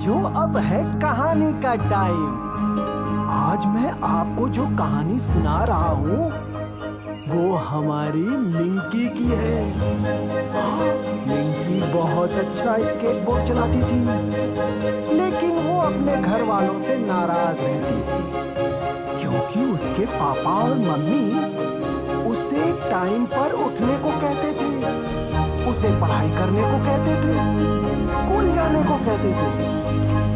बच्चों, अब है कहानी का टाइम। आज मैं आपको जो कहानी सुना रहा हूँ वो हमारी मिंकी की है। मिंकी बहुत अच्छा स्केटबोर्ड चलाती थी, लेकिन वो अपने घर वालों से नाराज रहती थी क्योंकि उसके पापा और मम्मी उसे टाइम पर उठने को कहते थे, उसे पढ़ाई करने को कहते थे, स्कूल जाने को कहते थे,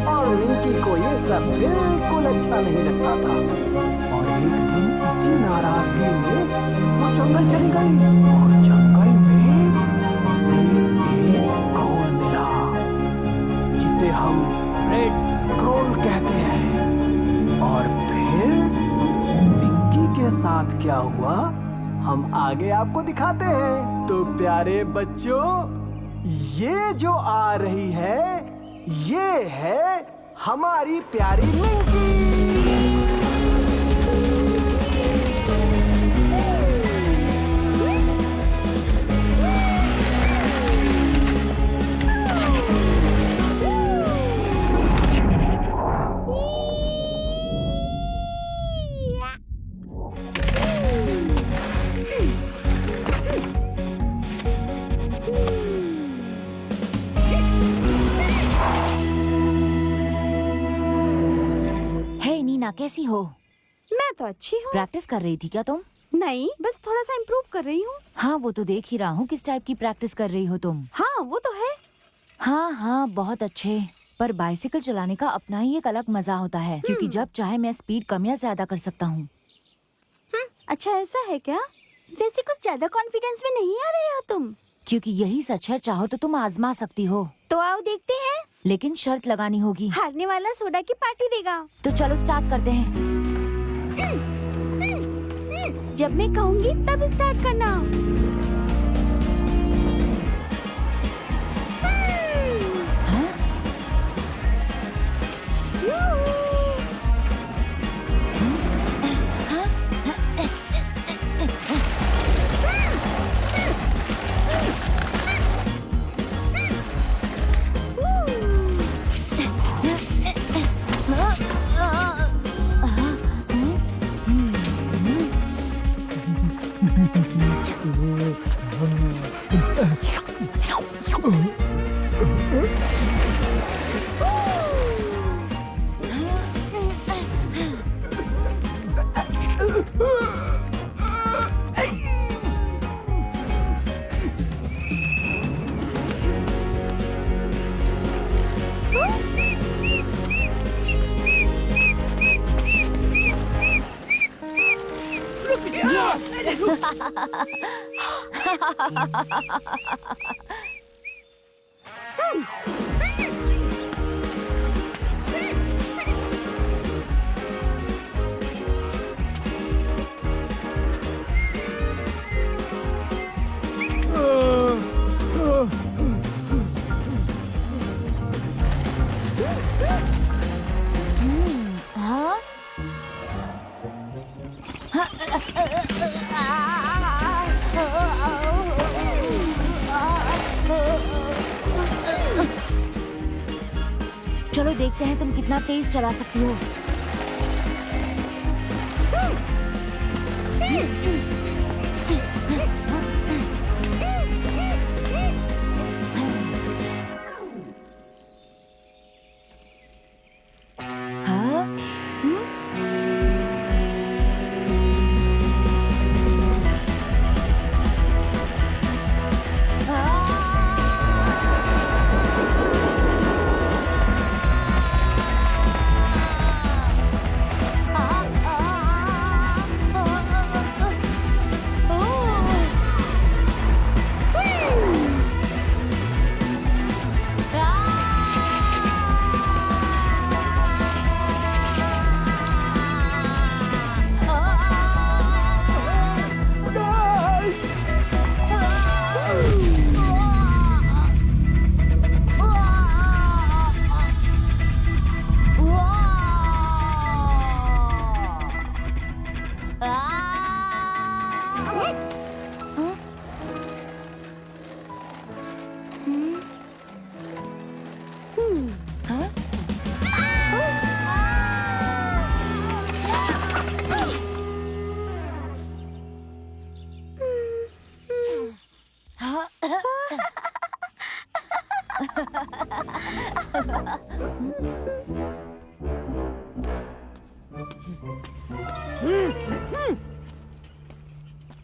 और मिंकी को ये सब बिल्कुल अच्छा नहीं लगता था। और एक दिन इसी नाराजगी में वो जंगल चली गई और जंगल में उसे एक तेज स्क्रोल मिला जिसे हम रेड स्क्रोल कहते हैं। और फिर मिंकी के साथ क्या हुआ हम आगे आपको दिखाते हैं। तो प्यारे बच्चों, ये जो आ रही है ये है हमारी प्यारी मिंकी। कैसी हो? मैं तो अच्छी हूँ। प्रैक्टिस कर रही थी क्या तुम? नहीं, बस थोड़ा सा इम्प्रूव कर रही हूँ। हाँ, वो तो देख ही रहा हूँ किस टाइप की प्रैक्टिस कर रही हो तुम। हाँ, वो तो है। हाँ, बहुत अच्छे। पर बाइसिकल चलाने का अपना ही एक अलग मजा होता है क्योंकि जब चाहे मैं स्पीड कम या ज्यादा कर सकता हूँ। अच्छा, ऐसा है क्या? वैसे कुछ ज्यादा कॉन्फिडेंस में नहीं आ रहे हो तुम। क्योंकि यही सच है, चाहो तो तुम आजमा सकती हो। तो आओ देखते हैं। लेकिन शर्त लगानी होगी। हारने वाला सोडा की पार्टी देगा। तो चलो स्टार्ट करते हैं। जब मैं कहूँगी तब स्टार्ट करना। चलो देखते हैं तुम कितना तेज चला सकती हो।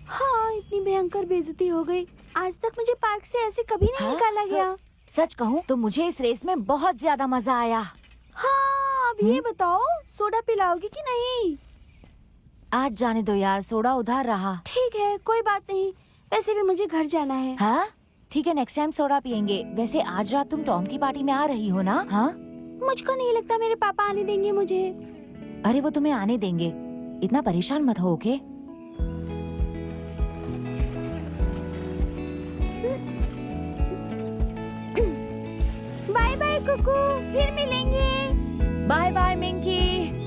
हाँ, इतनी भयंकर बेइज्जती हो गई। आज तक मुझे पार्क से ऐसे कभी नहीं निकाला गया। सच कहूँ तो मुझे इस रेस में बहुत ज्यादा मजा आया। हाँ, अब ये बताओ, सोडा पिलाओगी कि नहीं? आज जाने दो यार, सोडा उधार रहा। ठीक है, कोई बात नहीं। वैसे भी मुझे घर जाना है। हाँ ठीक है, नेक्स्ट टाइम सोडा पियेंगे। वैसे आज रात तुम टॉम की पार्टी में आ रही हो ना? हाँ, मुझको नहीं लगता मेरे पापा आने देंगे मुझे। अरे वो तुम्हें आने देंगे, इतना परेशान मत हो, ओके? बाय बाय कुकू, फिर मिलेंगे। Bye bye Minki.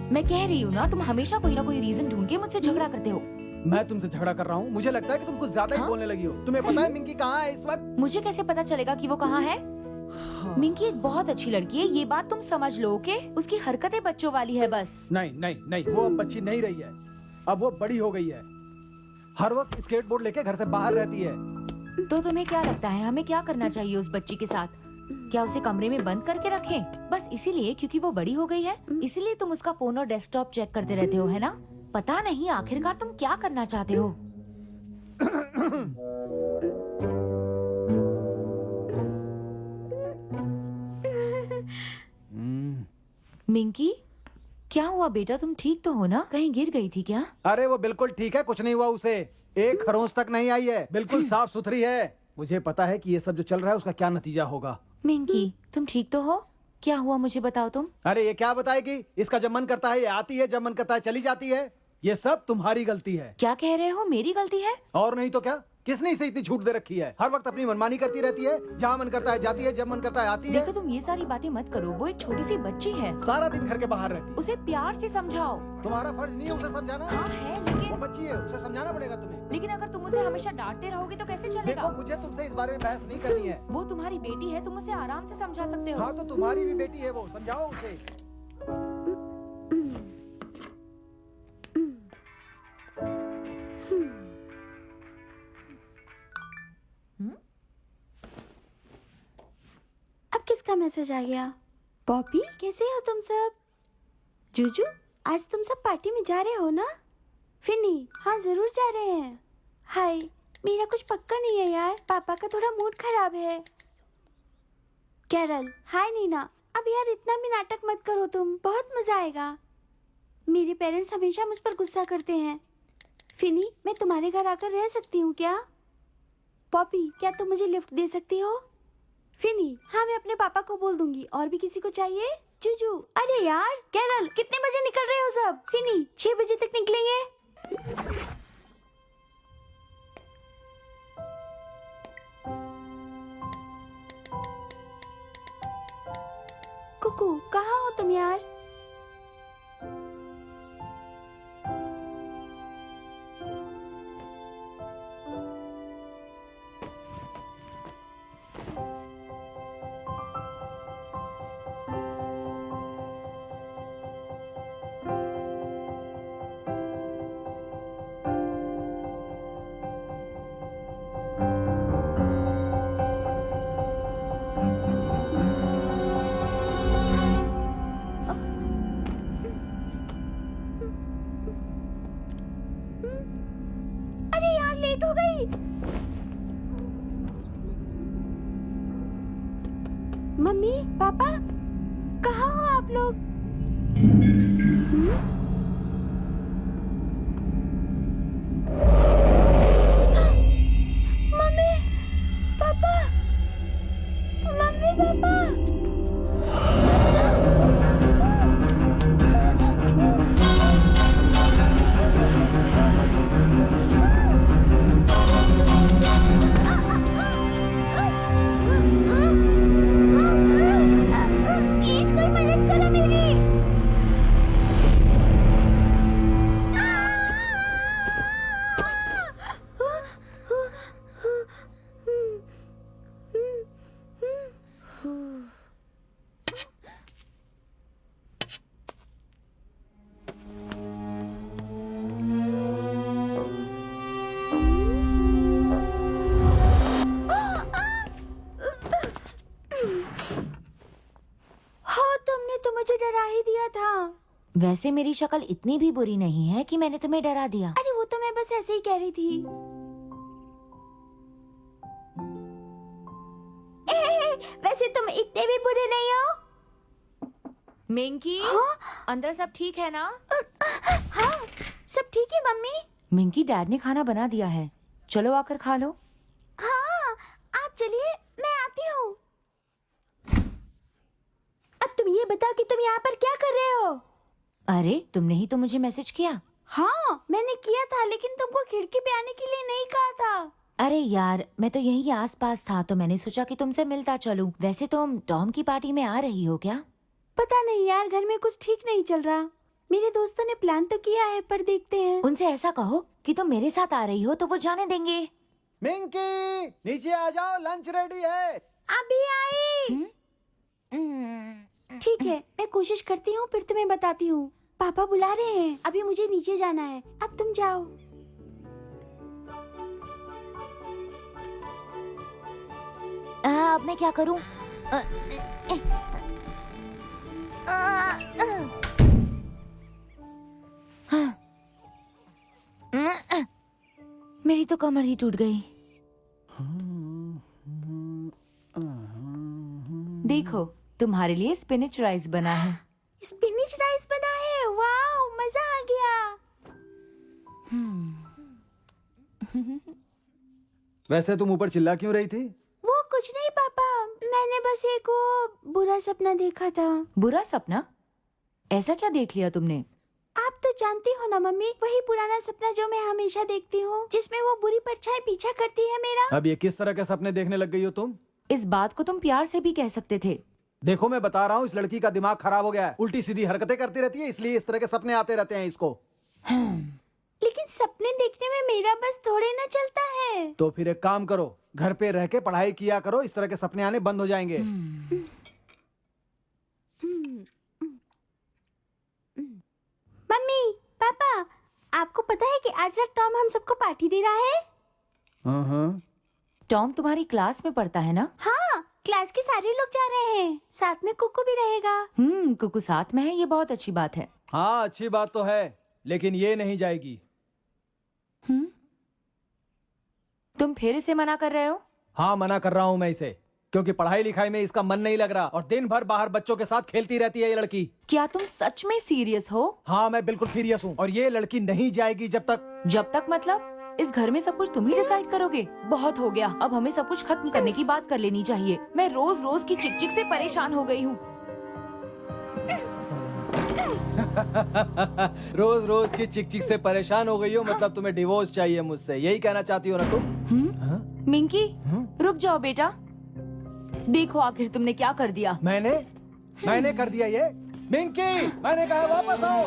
मैं कह रही हूँ ना, तुम हमेशा कोई ना कोई रीजन ढूंढ के मुझसे झगड़ा करते हो। मैं तुमसे झगड़ा कर रहा हूँ? मुझे लगता है कि तुम कुछ ज्यादा ही हाँ? बोलने लगी हो। तुम्हें पता है मिंकी कहाँ है इस वक्त? मुझे कैसे पता चलेगा कि वो कहाँ है? मिंकी एक बहुत अच्छी लड़की है, ये बात तुम समझ लो, ओके? उसकी हरकतें बच्चों वाली है बस। नहीं नहीं नहीं, वो अब बच्ची नहीं रही है। अब वो बड़ी हो गई है। हर वक्त स्केटबोर्ड लेके घर से बाहर रहती है। तो तुम्हें क्या लगता है हमें क्या करना चाहिए उस बच्ची के साथ? क्या उसे कमरे में बंद करके रखें? बस इसीलिए क्योंकि वो बड़ी हो गई है, इसीलिए तुम उसका फोन और डेस्कटॉप चेक करते रहते हो, है ना? पता नहीं आखिरकार तुम क्या करना चाहते हो। मिंकी, क्या हुआ बेटा? तुम ठीक तो हो ना? कहीं गिर गई थी क्या? अरे वो बिल्कुल ठीक है, कुछ नहीं हुआ उसे। एक खरोंच तक नहीं आई है, बिल्कुल साफ सुथरी है। मुझे पता है कि ये सब जो चल रहा है उसका क्या नतीजा होगा। मिंकी, तुम ठीक तो हो? क्या हुआ मुझे बताओ तुम। अरे ये क्या बताएगी? इसका जब मन करता है ये आती है, जब मन करता है चली जाती है। ये सब तुम्हारी गलती है। क्या कह रहे हो? मेरी गलती है? और नहीं तो क्या? किसने इसे इतनी छूट दे रखी है? हर वक्त अपनी मनमानी करती रहती है, जहाँ मन करता है जाती है, जब मन करता है आती है। देखो तुम ये सारी बातें मत करो, वो एक छोटी सी बच्ची है। सारा दिन घर के बाहर रहती है। उसे प्यार से समझाओ। तुम्हारा फर्ज नहीं है उसे समझाना? हाँ है, वो लेकिन बच्ची है, उसे समझाना पड़ेगा तुम्हें। लेकिन अगर तुम उसे हमेशा डांटते रहोगे तो कैसे देखो चलेगा? मुझे तुमसे इस बारे में बहस नहीं करनी है। वो तुम्हारी बेटी है, तुम उसे आराम से समझा सकते हो। हाँ तो तुम्हारी भी बेटी है वो, समझाओ उसे। अब किसका मैसेज आ गया? पॉपी, कैसे हो तुम सब? जूजू, आज तुम सब पार्टी में जा रहे हो ना? फिनी, हाँ जरूर जा रहे हैं। हाय, मेरा कुछ पक्का नहीं है यार, पापा का थोड़ा मूड खराब है। कैरल, हाय नीना। अब यार इतना भी नाटक मत करो तुम, बहुत मजा आएगा। मेरे पेरेंट्स हमेशा मुझ पर गुस्सा करते हैं। फिनी, मैं तुम्हारे घर आकर रह सकती हूँ क्या? पॉपी, क्या तुम मुझे लिफ्ट दे सकती हो? फिनी, हाँ मैं अपने पापा को बोल दूंगी। और भी किसी को चाहिए? जूजू, अरे यार कैरल, कितने बजे निकल रहे हो सब? फिनी, 6 बजे तक निकलेंगे। कुकू, कहाँ हो तुम यार? अरे यार लेट हो गई। मम्मी, पापा, कहाँ हो आप लोग? मम्मी, पापा, मम्मी, पापा। प्लीज कोई मदद करो मेरी। वैसे मेरी शक्ल इतनी भी बुरी नहीं है कि मैंने तुम्हें डरा दिया। अरे वो तो मैं बस ऐसे ही कह रही थी। वैसे तुम इतने भी बुरे नहीं हो। मिंकी, हाँ? अंदर सब ठीक है ना? हाँ, सब ठीक है मम्मी। मिंकी, डैड ने खाना बना दिया है, चलो आकर खा लो। हाँ, आप चलिए, मैं आती हूँ। अब तुम ये बताओ कि तुम यहाँ पर क्या कर रहे हो? अरे, तुमने ही तो मुझे मैसेज किया। हाँ, मैंने किया था, लेकिन तुमको खिड़की पे आने के लिए नहीं कहा था। अरे यार, मैं तो यहीं आसपास था तो मैंने सोचा कि तुमसे मिलता चलूं। वैसे तुम टॉम की पार्टी में आ रही हो क्या? पता नहीं यार, घर में कुछ ठीक नहीं चल रहा। मेरे दोस्तों ने प्लान तो किया है, पर देखते हैं। उनसे ऐसा कहो कि तुम मेरे साथ आ रही हो तो वो जाने देंगे। मिंकी, नीचे आ जाओ, लंच रेडी है। अभी आई। ठीक है, मैं कोशिश करती हूँ, फिर तुम्हें बताती हूँ। पापा बुला रहे हैं, अभी मुझे नीचे जाना है। अब तुम जाओ। अब मैं क्या करूं? मेरी तो कमर ही टूट गई। देखो, तुम्हारे लिए स्पिनिच राइस बना है। स्पिनिच राइस बना है, वाओ, मजा आ गया। वैसे तुम ऊपर चिल्ला क्यों रही थी? वो कुछ नहीं पापा, मैंने बस एक वो बुरा सपना देखा था। बुरा सपना? ऐसा क्या देख लिया तुमने? आप तो जानती हो ना मम्मी, वही पुराना सपना जो मैं हमेशा देखती हूँ, जिसमें वो बुरी परछाई पीछा करती है मेरा। अब ये किस तरह के सपने देखने लग गई हो तुम? इस बात को तुम प्यार से भी कह सकते थे। देखो, मैं बता रहा हूँ, इस लड़की का दिमाग खराब हो गया है। उल्टी सीधी हरकतें करती रहती है, इसलिए इस तरह के सपने आते रहते हैं इसको। लेकिन सपने देखने में मेरा बस थोड़े ना चलता है। तो फिर एक काम करो, घर पे रह के पढ़ाई किया करो, इस तरह के सपने आने बंद हो जाएंगे। मम्मी, पापा, आपको पता है कि आज रात टॉम हम सबको पार्टी दे रहा है? टॉम तुम्हारी क्लास में पढ़ता है ना? हाँ, क्लास के सारे लोग जा रहे हैं, साथ में कुकू भी रहेगा। कुकू साथ में है, ये बहुत अच्छी बात है। हाँ, अच्छी बात तो है, लेकिन ये नहीं जाएगी। तुम फिर इसे मना कर रहे हो? हाँ, मना कर रहा हूँ मैं इसे, क्योंकि पढ़ाई लिखाई में इसका मन नहीं लग रहा और दिन भर बाहर बच्चों के साथ खेलती रहती है ये लड़की। क्या तुम सच में सीरियस हो? हाँ, मैं बिल्कुल सीरियस हूँ और ये लड़की नहीं जाएगी जब तक। जब तक मतलब? इस घर में सब कुछ तुम ही डिसाइड करोगे? बहुत हो गया, अब हमें सब कुछ खत्म करने की बात कर लेनी चाहिए। मैं रोज रोज की चिक-चिक से परेशान हो गई हूँ। रोज रोज की चिक चिक से परेशान हो गई हो, मतलब तुम्हें डिवोर्स चाहिए मुझसे, यही कहना चाहती हो ना तुम? मिंकी, रुक जाओ बेटा। देखो आखिर तुमने क्या कर दिया। मैंने कर दिया ये? मिंकी, मैंने कहा वापस आओ।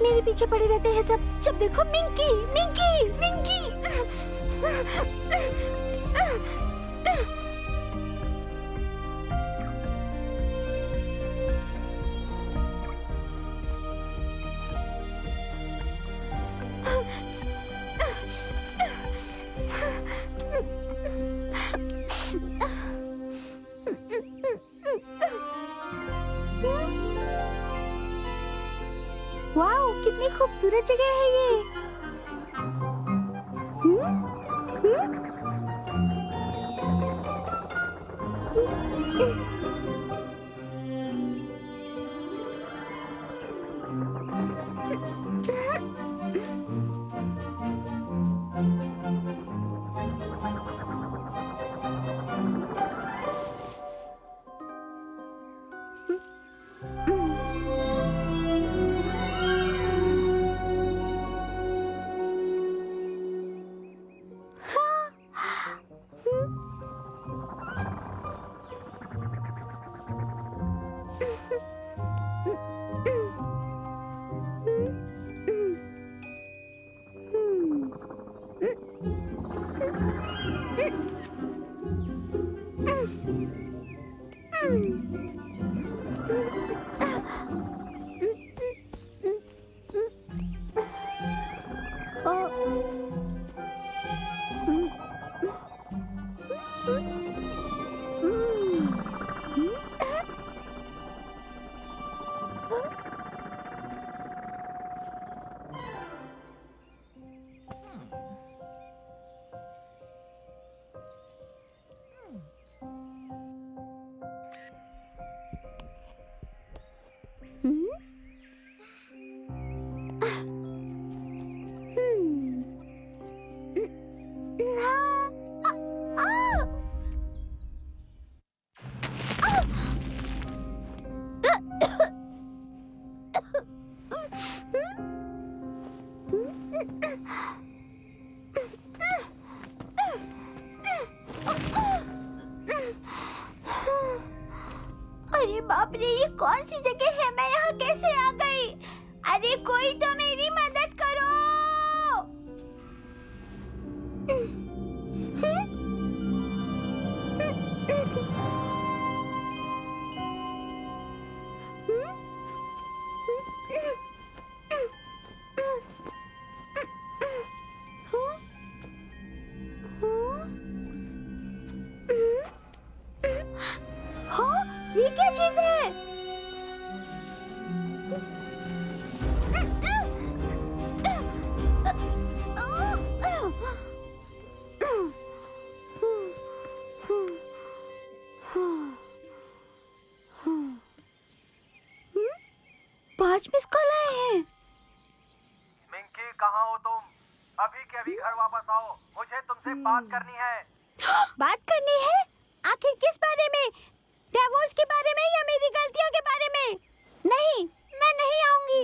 मेरे पीछे पड़े रहते हैं सब, जब देखो मिंकी मिंकी मिंकी। वाओ, कितनी खूबसूरत जगह है ये। अरे बाप रे, ये कौन सी जगह है? मैं यहाँ कैसे आ गई? अरे कोई तो मेरी मदद करो। हाँ, ये क्या चीज है? पांच मिस कॉल आए हैं। मिंकी, कहाँ हो तुम? अभी के अभी घर वापस आओ, मुझे तुमसे बात करनी है। बात करनी है? आखिर किस बारे में? डिवोर्स के बारे में या मेरी गलतियों के बारे में? नहीं, मैं नहीं आऊंगी।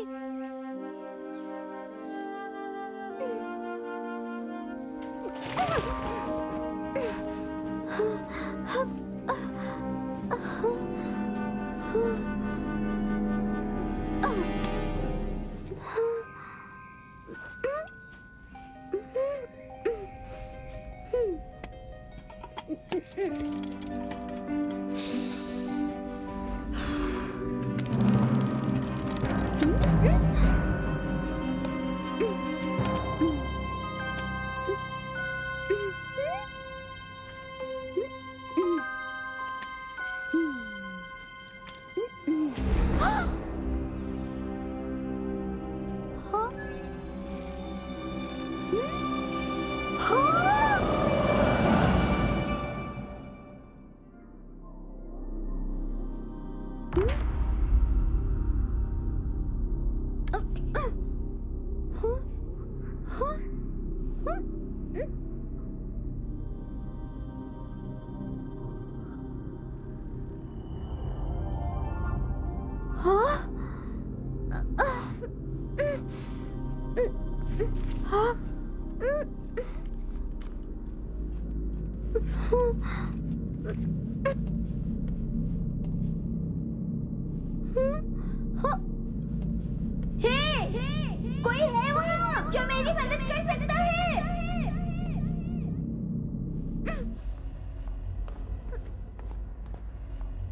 कोई है वहाँ जो मेरी मदद कर सकता है?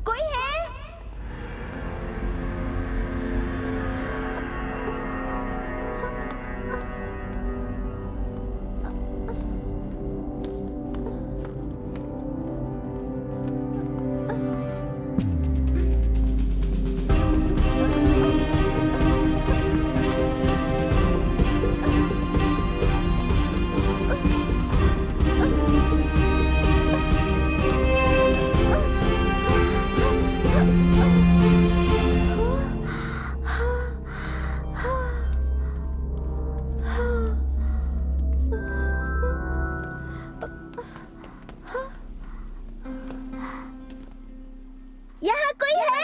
कोई है? यहाँ कोई है?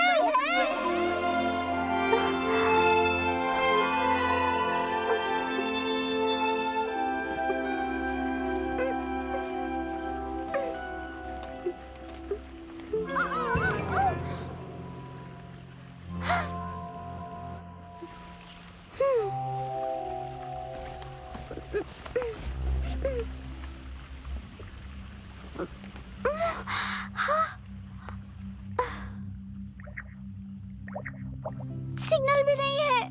सिग्नल भी नहीं है।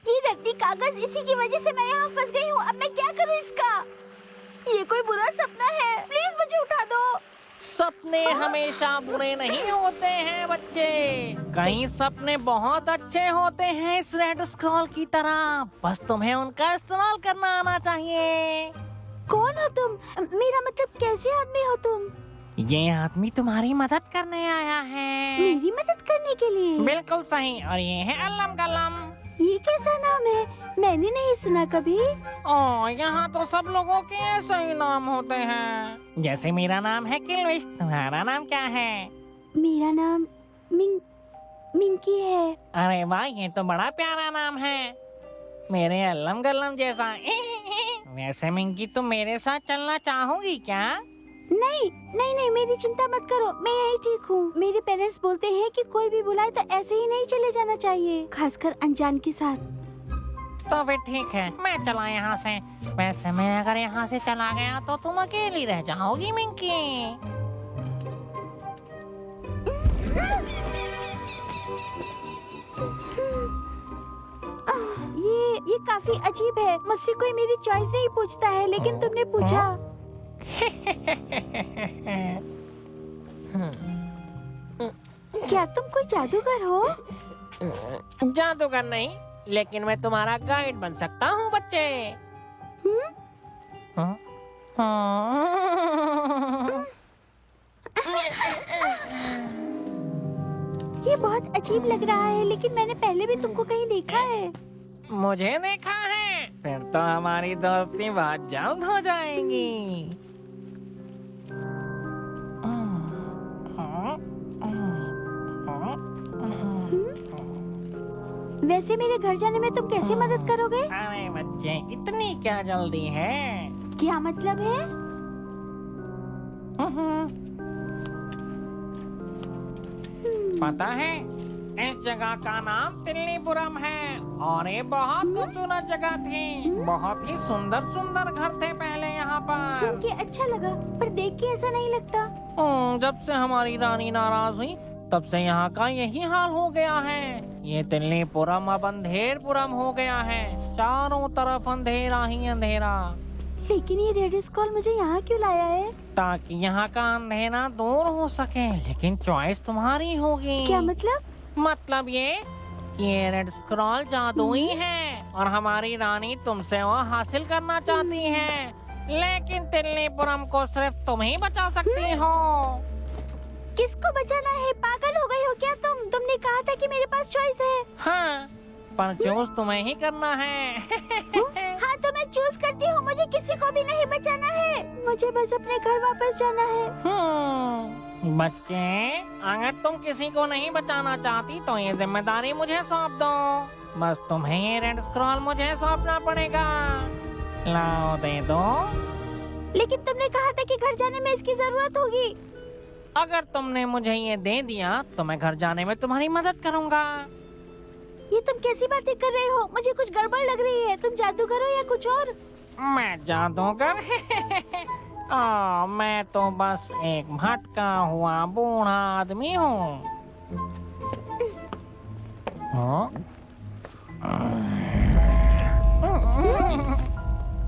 ये रद्दी कागज, इसी की वजह से मैं यहाँ फंस गई हूँ। अब मैं क्या करूँ इसका? ये कोई बुरा सपना है, प्लीज मुझे उठा दो। सपने हमेशा बुरे नहीं होते हैं बच्चे, कई सपने बहुत अच्छे होते हैं इस रेड स्क्रॉल की तरह, बस तुम्हें उनका इस्तेमाल करना आना चाहिए। कौन हो तुम? मेरा मतलब कैसे आदमी हो तुम? ये आदमी तुम्हारी मदद करने आया है। मेरी मदद करने के लिए? बिल्कुल सही, और ये है अल्लम कलम। ये कैसा नाम है? मैंने नहीं सुना कभी। ओ, यहाँ तो सब लोगों के ऐसे ही नाम होते हैं। जैसे मेरा नाम है किल्विश, तुम्हारा नाम क्या है? मेरा नाम मिंकी है। अरे वाह, ये तो बड़ा प्यारा नाम है, मेरे अल्लम गल्लम जैसा। वैसे मिंकी, तुम मेरे साथ चलना चाहोगी क्या? नहीं नहीं नहीं, मेरी चिंता मत करो, मैं यही ठीक हूँ। मेरे पेरेंट्स बोलते हैं कि कोई भी बुलाए तो ऐसे ही नहीं चले जाना चाहिए, खासकर अनजान के साथ। तो फिर ठीक है, मैं चला यहाँ से। वैसे मैं अगर यहाँ से चला गया तो तुम अकेली रह जाओगी मिंकी। ये काफी अजीब है। मुझसे कोई मेरी चॉइस नहीं पूछता है, लेकिन तुमने पूछा। क्या तुम कोई जादूगर हो? जादूगर नहीं, लेकिन मैं तुम्हारा गाइड बन सकता हूँ बच्चे। हाँ? ये बहुत अजीब लग रहा है, लेकिन मैंने पहले भी तुमको कहीं देखा है। मुझे देखा है? फिर तो हमारी दोस्ती बहुत जल्द हो जाएगी। वैसे मेरे घर जाने में तुम कैसे मदद करोगे? अरे बच्चे, इतनी क्या जल्दी है? क्या मतलब है? पता है, इस जगह का नाम तिल्लीपुरम है और ये बहुत खूबसूरत जगह थी। बहुत ही सुंदर सुंदर घर थे पहले यहाँ सुन पर। के अच्छा लगा, पर देख के ऐसा नहीं लगता। जब से हमारी रानी नाराज हुई, तब से यहाँ का यही हाल हो गया है। ये तिल्लीपुरम अब अंधेरपुरम हो गया है, चारों तरफ अंधेरा ही अंधेरा। लेकिन ये रेड स्क्रॉल मुझे यहाँ क्यों लाया है? ताकि यहाँ का अंधेरा दूर हो सके, लेकिन चॉइस तुम्हारी होगी। क्या मतलब? मतलब ये कि ये रेड स्क्रॉल जादुई है और हमारी रानी तुमसे वो हासिल करना चाहती है, लेकिन तिल्लीपुरम को सिर्फ तुम ही बचा सकती हो। किसको बचाना है? पागल हो गई हो क्या तुम? तुमने कहा था कि मेरे पास चॉइस है। हाँ, पर चूज तुम्हें ही करना है। हाँ तो मैं चूज करती हूँ, मुझे किसी को भी नहीं बचाना है, मुझे बस अपने घर वापस जाना है। बच्चे, अगर तुम किसी को नहीं बचाना चाहती तो ये जिम्मेदारी मुझे सौंप दो। बस तुम्हें ये रेड स्क्रॉल मुझे सौंपना पड़ेगा। लाओ, दे दो। लेकिन तुमने कहा था कि घर जाने में इसकी जरूरत होगी। अगर तुमने मुझे ये दे दिया तो मैं घर जाने में तुम्हारी मदद करूँगा। ये तुम कैसी बातें कर रहे हो? मुझे कुछ गड़बड़ लग रही है। तुम जादूगर हो या कुछ और? मैं जादूगर? मैं तो बस एक भटका हुआ बूढ़ा आदमी हूँ।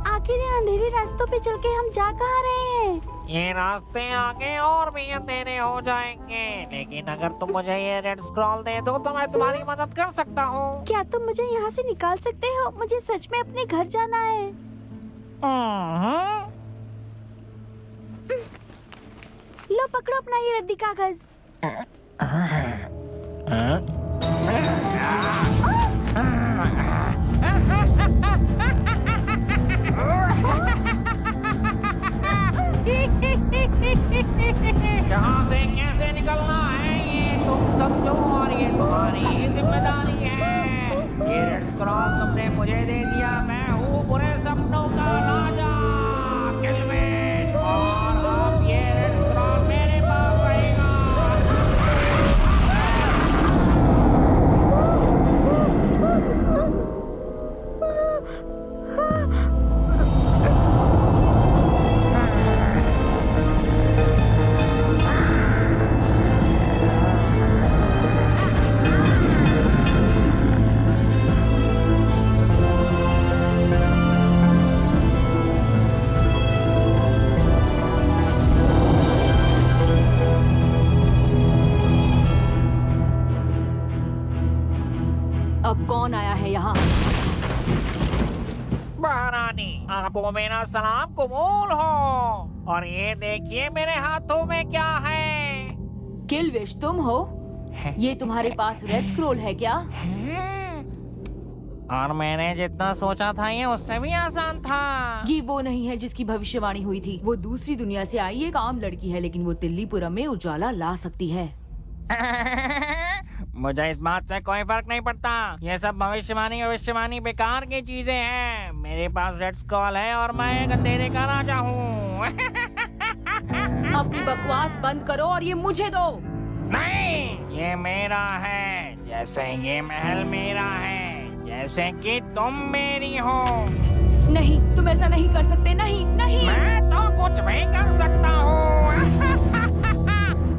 आखिर इन अंधेरे रास्तों पे चल के हम जा कहाँ रहे हैं? ये रास्ते आगे और भी अंधेरे हो जाएंगे, लेकिन अगर तुम मुझे ये रेड स्क्रॉल दे दो तो मैं तुम्हारी मदद कर सकता हूँ। क्या तुम मुझे यहाँ से निकाल सकते हो? मुझे सच में अपने घर जाना है। लो पकड़ो अपना ये रद्दी कागज। यहाँ से कैसे निकलना है ये तुम समझो, और ये तुम्हारी ही जिम्मेदारी है। ये रेड स्क्रॉल तुमने मुझे दे दिया, मैं हूँ बुरे सपनों का राजा किल्विश, और अब ये रेड स्क्रॉल मेरे पास रहेगा। अब कौन आया है यहाँ? महारानी, आपको मेरा सलाम कबूल हो। और ये देखिए मेरे हाथों में क्या है। किल्विश तुम हो? ये तुम्हारे पास रेड स्क्रॉल है क्या? और मैंने जितना सोचा था ये उससे भी आसान था। ये वो नहीं है जिसकी भविष्यवाणी हुई थी। वो दूसरी दुनिया से आई एक आम लड़की है, लेकिन वो तिल्लीपुरम में उजाला ला सकती है। मुझे इस बात से कोई फर्क नहीं पड़ता। ये सब भविष्यवाणी बेकार की चीजें हैं। मेरे पास रेड स्क्रॉल है और मैं एक अंधेरे का राजा हूँ। अपनी बकवास बंद करो और ये मुझे दो। नहीं, ये मेरा है, जैसे ये महल मेरा है, जैसे कि तुम मेरी हो। नहीं, तुम ऐसा नहीं कर सकते। नहीं नहीं। मैं तो कुछ भी कर सकता हूँ।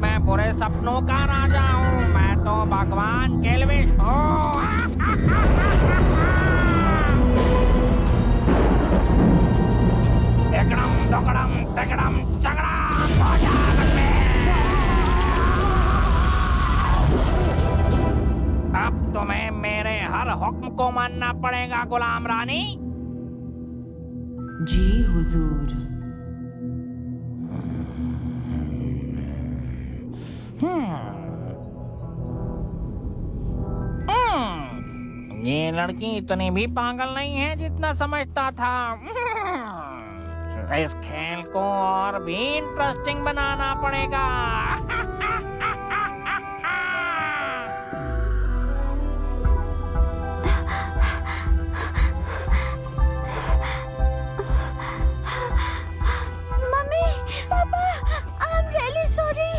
मैं बुरे सपनों का राजा हूँ। मैं तो भगवान केल्विश हूँ। एकदम दगड़म तगड़म चगड़म हो जा बच्चे। अब तुम्हें मेरे हर हुक्म को मानना पड़ेगा गुलाम रानी। जी हुजूर। ये लड़की इतनी भी पागल नहीं है जितना समझता था। इस खेल को और भी इंटरेस्टिंग बनाना पड़ेगा। मम्मी, पापा, आई एम रियली सॉरी।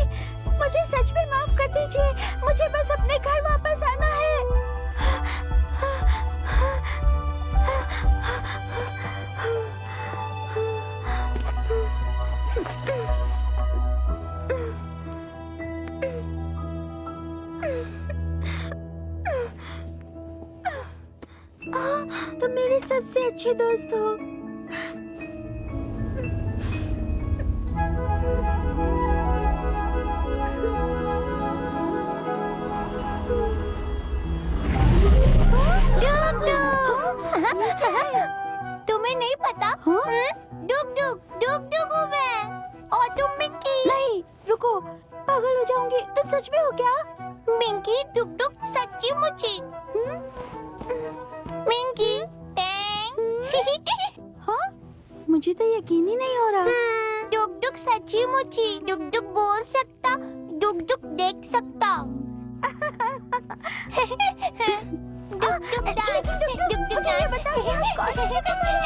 मुझे सच में माफ कर दीजिए। मुझे बस अपने घर वापस आना है। तुम मेरे सबसे अच्छे दोस्त हो। तुम्हें नहीं पता? डुक डुक डुक डुक हूँ मैं। और तुम मिंकी। नहीं, रुको, पागल हो जाऊंगी। तुम सच में हो क्या? मिंकी डुक डुक सच्ची मुच्ची। मिंकी हाँ, मुझे तो यकीन ही नहीं हो रहा। डुक डुक सच्ची मुच्ची। डुक डुक बोल सकता, डुक डुक देख सकता। डुक डुक डांस, डुक डुक डांस। बताओ ये कौन सी जगह है?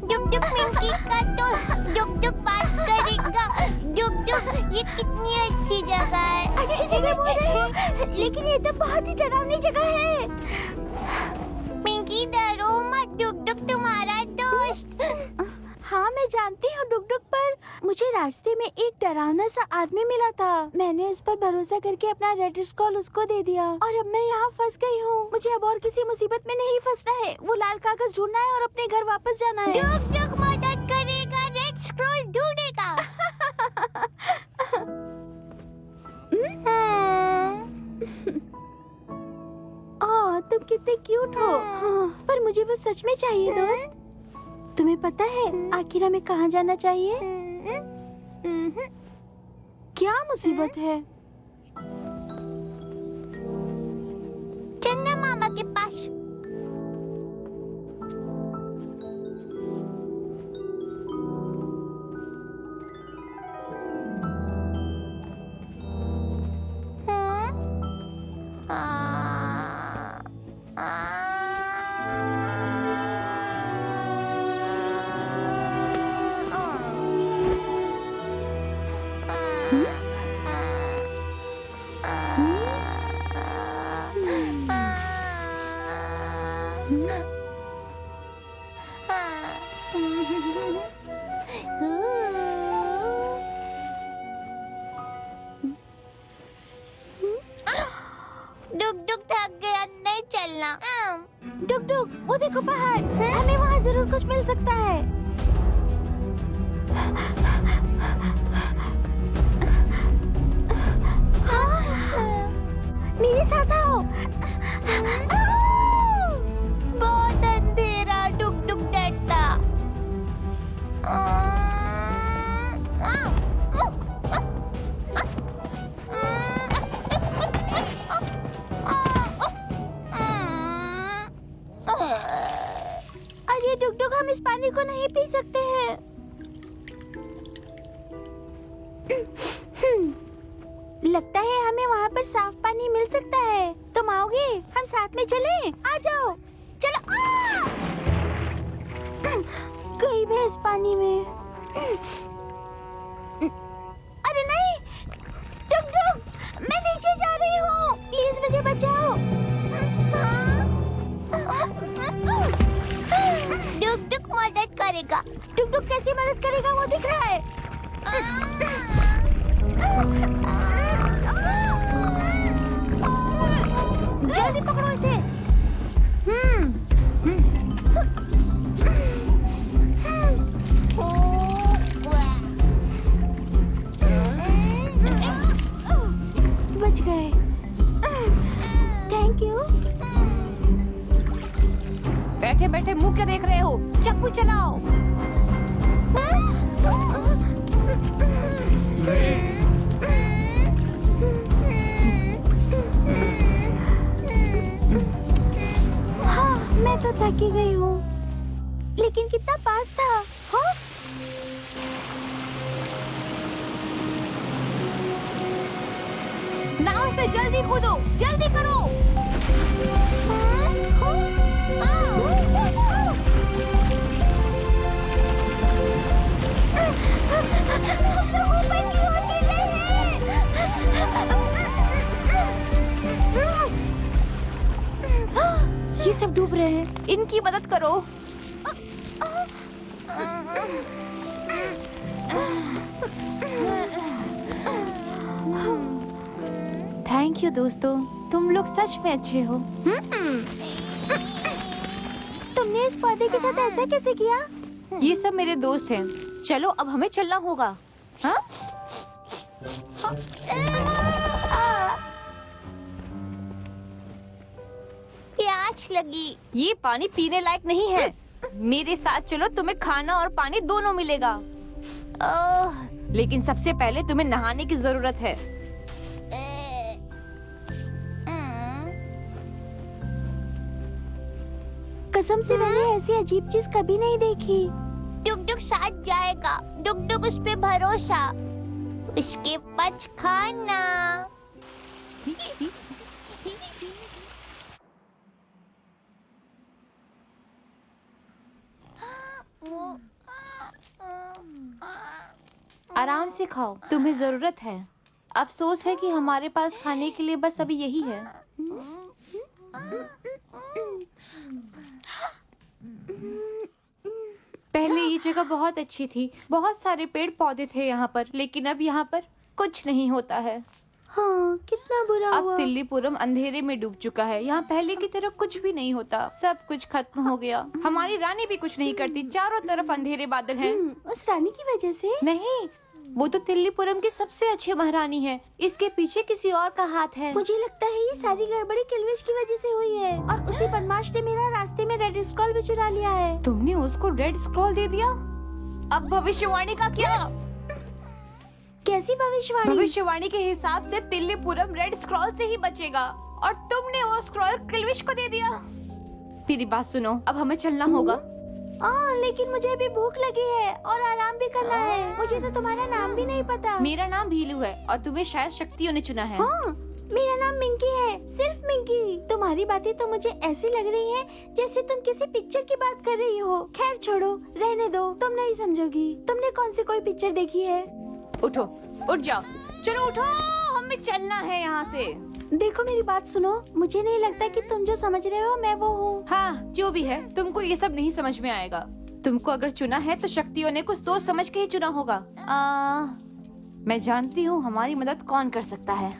डुक डुक मिंकी का दोस्त। डुक डुक बात करेगा। डुक डुक ये कितनी अच्छी जगह है। अच्छी जगह बोल रहे हो? लेकिन ये तो बहुत ही डरावनी जगह है। मिंकी डरो मत, डुक डुक तुम्हारा दोस्त। हाँ, मैं जानती हूँ डुक डुक, पर मुझे रास्ते में एक डरावना सा आदमी मिला था। मैंने उस पर भरोसा करके अपना रेड स्क्रॉल उसको दे दिया और अब मैं यहाँ फंस गई हूँ। मुझे अब और किसी मुसीबत में नहीं फंसना है। वो लाल कागज ढूंढना है और अपने घर वापस जाना है। डुक डुक मदद करेगा, रेड स्क्रॉल ढूंढेगा। तुम कितने क्यूट हो। पर मुझे वो सच में चाहिए दोस्त। तुम्हें पता है आखिर हमें कहाँ जाना चाहिए? क्या मुसीबत है? चंदा मामा के पास। डुक डुक थक गया, नहीं चलना। डुक डुक, वो देखो पहाड़। हमें वहाँ जरूर कुछ मिल सकता है। मेरे साथ आओ। बहुत अंधेरा, डुक डुक डरता। इस पानी को नहीं पी सकते हैं। लगता है हमें वहाँ पर साफ पानी मिल सकता है। तुम आओगे? हम साथ में चलें? आ जाओ, चलो। गई भैंस पानी में। अरे नहीं, टुक टुक, मैं नीचे जा रही हूँ, प्लीज मुझे बचाओ। टुक टुक मदद करेगा। टुक टुक कैसी मदद करेगा वो दिख रहा है। जल्दी पकड़ो इसे। बच गए। Thank you. बैठे बैठे मुंह क्या देख रहे हो? चाकू चलाओ। हाँ, मैं तो थकी गई हूँ, लेकिन कितना पास था। हाँ? नाव से जल्दी कूदो, जल्दी करो। ऊपर की ओर गिर रहे हैं। ये सब डूब रहे हैं, इनकी मदद करो। थैंक यू दोस्तों, तुम लोग सच में अच्छे हो। तुमने इस पौधे के साथ ऐसा कैसे किया? ये सब मेरे दोस्त हैं। चलो अब हमें चलना होगा। हाँ? प्यास लगी। ये पानी पीने लायक नहीं है। मेरे साथ चलो, तुम्हें खाना और पानी दोनों मिलेगा। लेकिन सबसे पहले तुम्हें नहाने की जरूरत है। कसम से मैंने ऐसी अजीब चीज कभी नहीं देखी। डुग डुग साथ जाएगा। डुग डुग उस पे भरोसा, उसके पच खाना। आराम से खाओ, तुम्हें जरूरत है। अफसोस है कि हमारे पास खाने के लिए बस अभी यही है। पहले ये जगह बहुत अच्छी थी, बहुत सारे पेड़ पौधे थे यहाँ पर, लेकिन अब यहाँ पर कुछ नहीं होता है। हाँ, कितना बुरा अब हुआ। तिल्लीपुरम अंधेरे में डूब चुका है। यहाँ पहले की तरह कुछ भी नहीं होता, सब कुछ खत्म हो गया। हमारी रानी भी कुछ नहीं करती, चारों तरफ अंधेरे बादल हैं। उस रानी की वजह से? नहीं, वो तो तिल्लीपुरम की सबसे अच्छी महारानी है। इसके पीछे किसी और का हाथ है। मुझे लगता है ये सारी गड़बड़ी किल्विश की वजह से हुई है, और उसी बदमाश ने मेरा रास्ते में रेड स्क्रॉल भी चुरा लिया है। तुमने उसको रेड स्क्रॉल दे दिया? अब भविष्यवाणी का क्या? कैसी भविष्यवाणी? भविष्यवाणी के हिसाब से तिल्लीपुरम रेड स्क्रॉल से ही बचेगा, और तुमने वो स्क्रॉल किल्विश को दे दिया। मेरी बात सुनो, अब हमें चलना होगा। लेकिन मुझे भी भूख लगी है और आराम भी करना है। मुझे तो तुम्हारा नाम भी नहीं पता। मेरा नाम भीलू है, और तुम्हें शायद शक्तियों ने चुना है। हाँ, मेरा नाम मिंकी है, सिर्फ मिंकी। तुम्हारी बातें तो मुझे ऐसी लग रही हैं जैसे तुम किसी पिक्चर की बात कर रही हो। खैर छोड़ो, रहने दो, तुम नहीं समझोगी। तुमने कौन सी कोई पिक्चर देखी है? उठो, उठ जाओ, चलो उठो, हमें चलना है यहाँ से। देखो मेरी बात सुनो, मुझे नहीं लगता कि तुम जो समझ रहे हो मैं वो हूँ। हाँ, जो भी है, तुमको ये सब नहीं समझ में आएगा। तुमको अगर चुना है तो शक्तियों ने कुछ सोच समझ के ही चुना होगा। मैं जानती हूँ हमारी मदद कौन कर सकता है।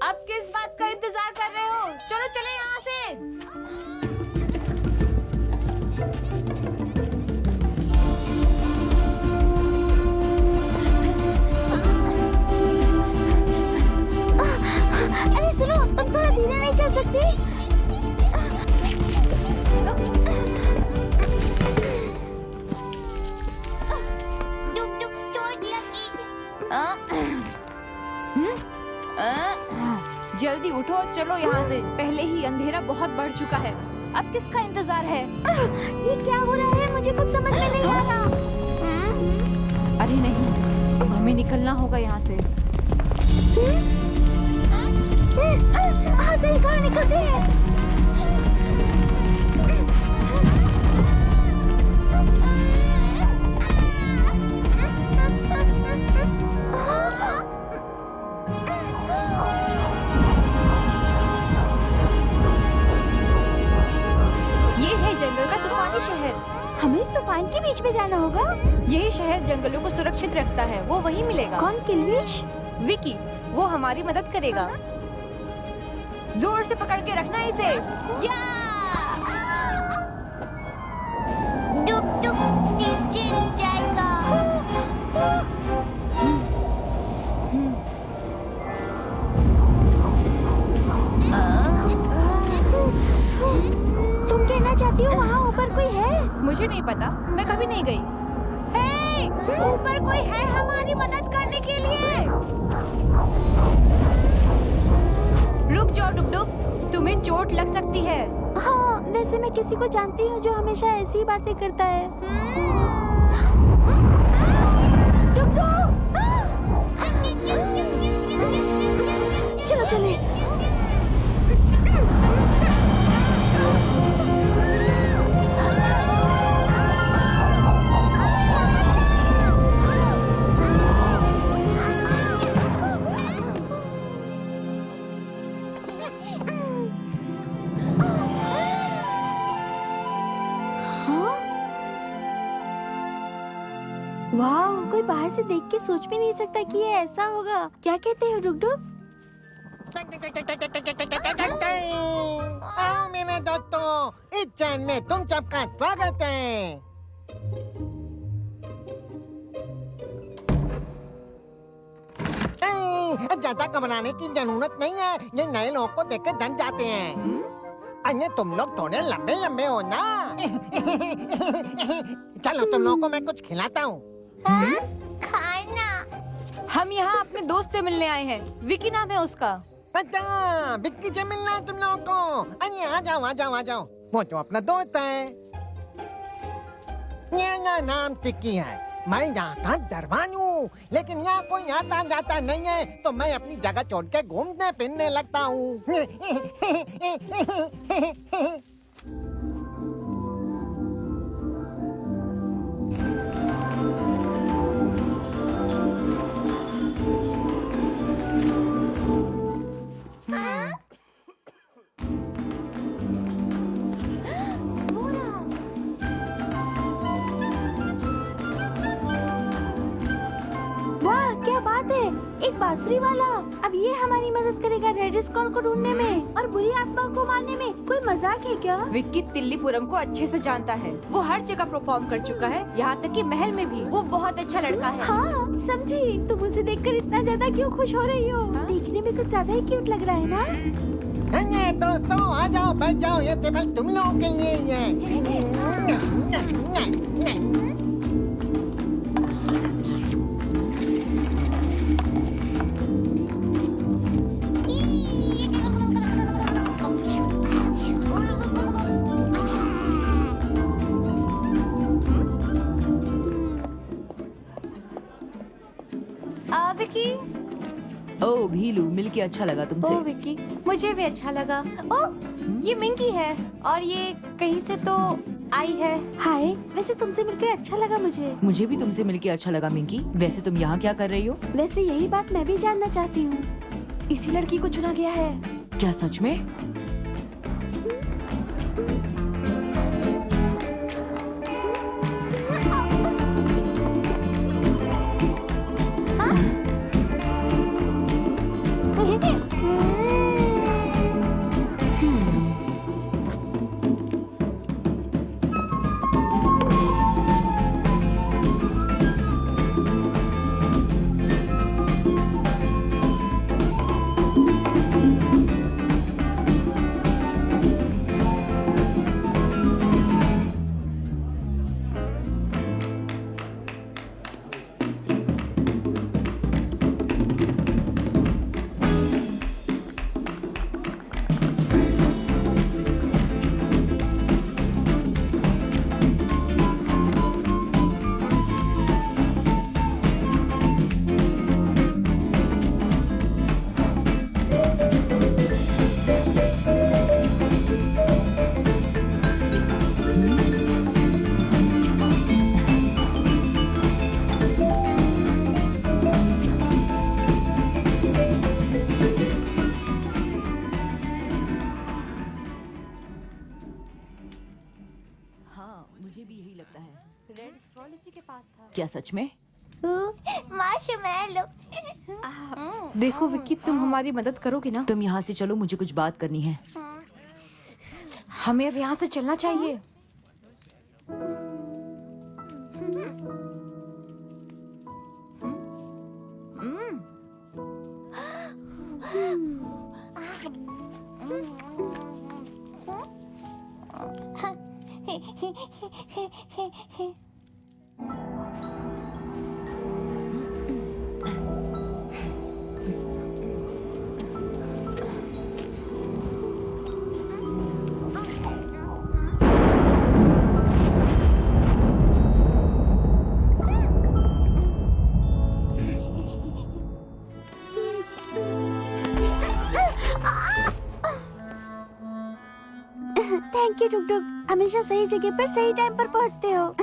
अब किस बात का इंतजार कर रहे हो? चलो चले यहाँ से। अरे सुनो, तुम थोड़ा धीरे नहीं चल सकती? चोट लगी। जल्दी उठो, चलो यहाँ से, पहले ही अंधेरा बहुत बढ़ चुका है। अब किसका इंतजार है? ये क्या हो रहा है? मुझे कुछ समझ में नहीं आ रहा। अरे नहीं, अब हमें निकलना होगा यहाँ से। हासिल कहाँ निकलते हैं? ये है जंगल का तूफानी शहर। हमें इस तूफान के बीच में जाना होगा। यही शहर जंगलों को सुरक्षित रखता है, वो वहीं मिलेगा। कौन किल्विश? विकी, वो हमारी मदद करेगा। जोर से पकड़ के रखना इसे। टुक टुक नीचे जाएगा। तुम कहना चाहती हो वहाँ ऊपर कोई है? मुझे नहीं पता, मैं कभी नहीं गई। हे, ऊपर कोई है हमारी मदद करने के लिए। रुक जाओ डुगडुग, तुम्हें चोट लग सकती है। हाँ, वैसे मैं किसी को जानती हूँ जो हमेशा ऐसी ही बातें करता है। डुगडुग! चलो चले। वाह, कोई बाहर से देख के सोच भी नहीं सकता कि ये ऐसा होगा। क्या कहते हो डुगडुग? आओ मेरे दोस्तों, इस चैन में तुम सबका स्वागत है। ज्यादा घबराने की जरूरत नहीं है, ये नए लोगों को देखकर डर जाते हैं। अन्य तुम लोग थोड़े लंबे लंबे हो ना। चलो तुम लोगों को मैं कुछ खिलाता हूँ। खाना। हम यहाँ अपने दोस्त से मिलने आए हैं। विकी नाम है उसका। अच्छा, बिक्की से मिलना है तुम लोगों को। अरे आ जाओ आ जाओ आ जाओ, वो तो अपना दोस्त है। मेरा नाम टिक्की है, मैं यहाँ का दरबान हूँ, लेकिन यहाँ कोई आता जाता नहीं है, तो मैं अपनी जगह छोड़ के घूमने फिरने लगता हूँ। वाह, क्या बात है! एक बांसुरी वाला। अब ये हमारी मदद करेगा रेड स्क्रॉल को ढूंढने में और बुरी आत्मा को मारने में। कोई मजाक है क्या? विक्की तिल्लीपुरम को अच्छे से जानता है। वो हर जगह परफॉर्म कर चुका है, यहाँ तक कि महल में भी। वो बहुत अच्छा लड़का है। हाँ, समझी। तुम उसे देखकर इतना ज्यादा क्यों खुश हो रही हो? देखने में कुछ ज्यादा ही क्यूट लग रहा है ना? अन्य दोस्तों आ जाओ, बैठ जाओ, ये टेबल तुम लोगों के लिए ही है। विक्की। ओ भीलू, मिलके अच्छा लगा तुमसे। ओ विक्की, मुझे भी अच्छा लगा। ओ, ये मिंकी है और ये कहीं से तो आई है। हाय, वैसे तुमसे मिलकर अच्छा लगा मुझे। मुझे भी तुमसे मिलके अच्छा लगा मिंकी। वैसे तुम यहाँ क्या कर रही हो? वैसे यही बात मैं भी जानना चाहती हूँ। इसी लड़की को चुना गया है। क्या सच में? क्या सच में? मार्शमैलो। देखो विक्की, तुम हमारी मदद करोगे ना? तुम यहाँ से चलो, मुझे कुछ बात करनी है। हमें अब यहाँ से चलना चाहिए। थैंक यू टुक टुक, हमेशा सही जगह पर सही टाइम पर पहुंचते हो।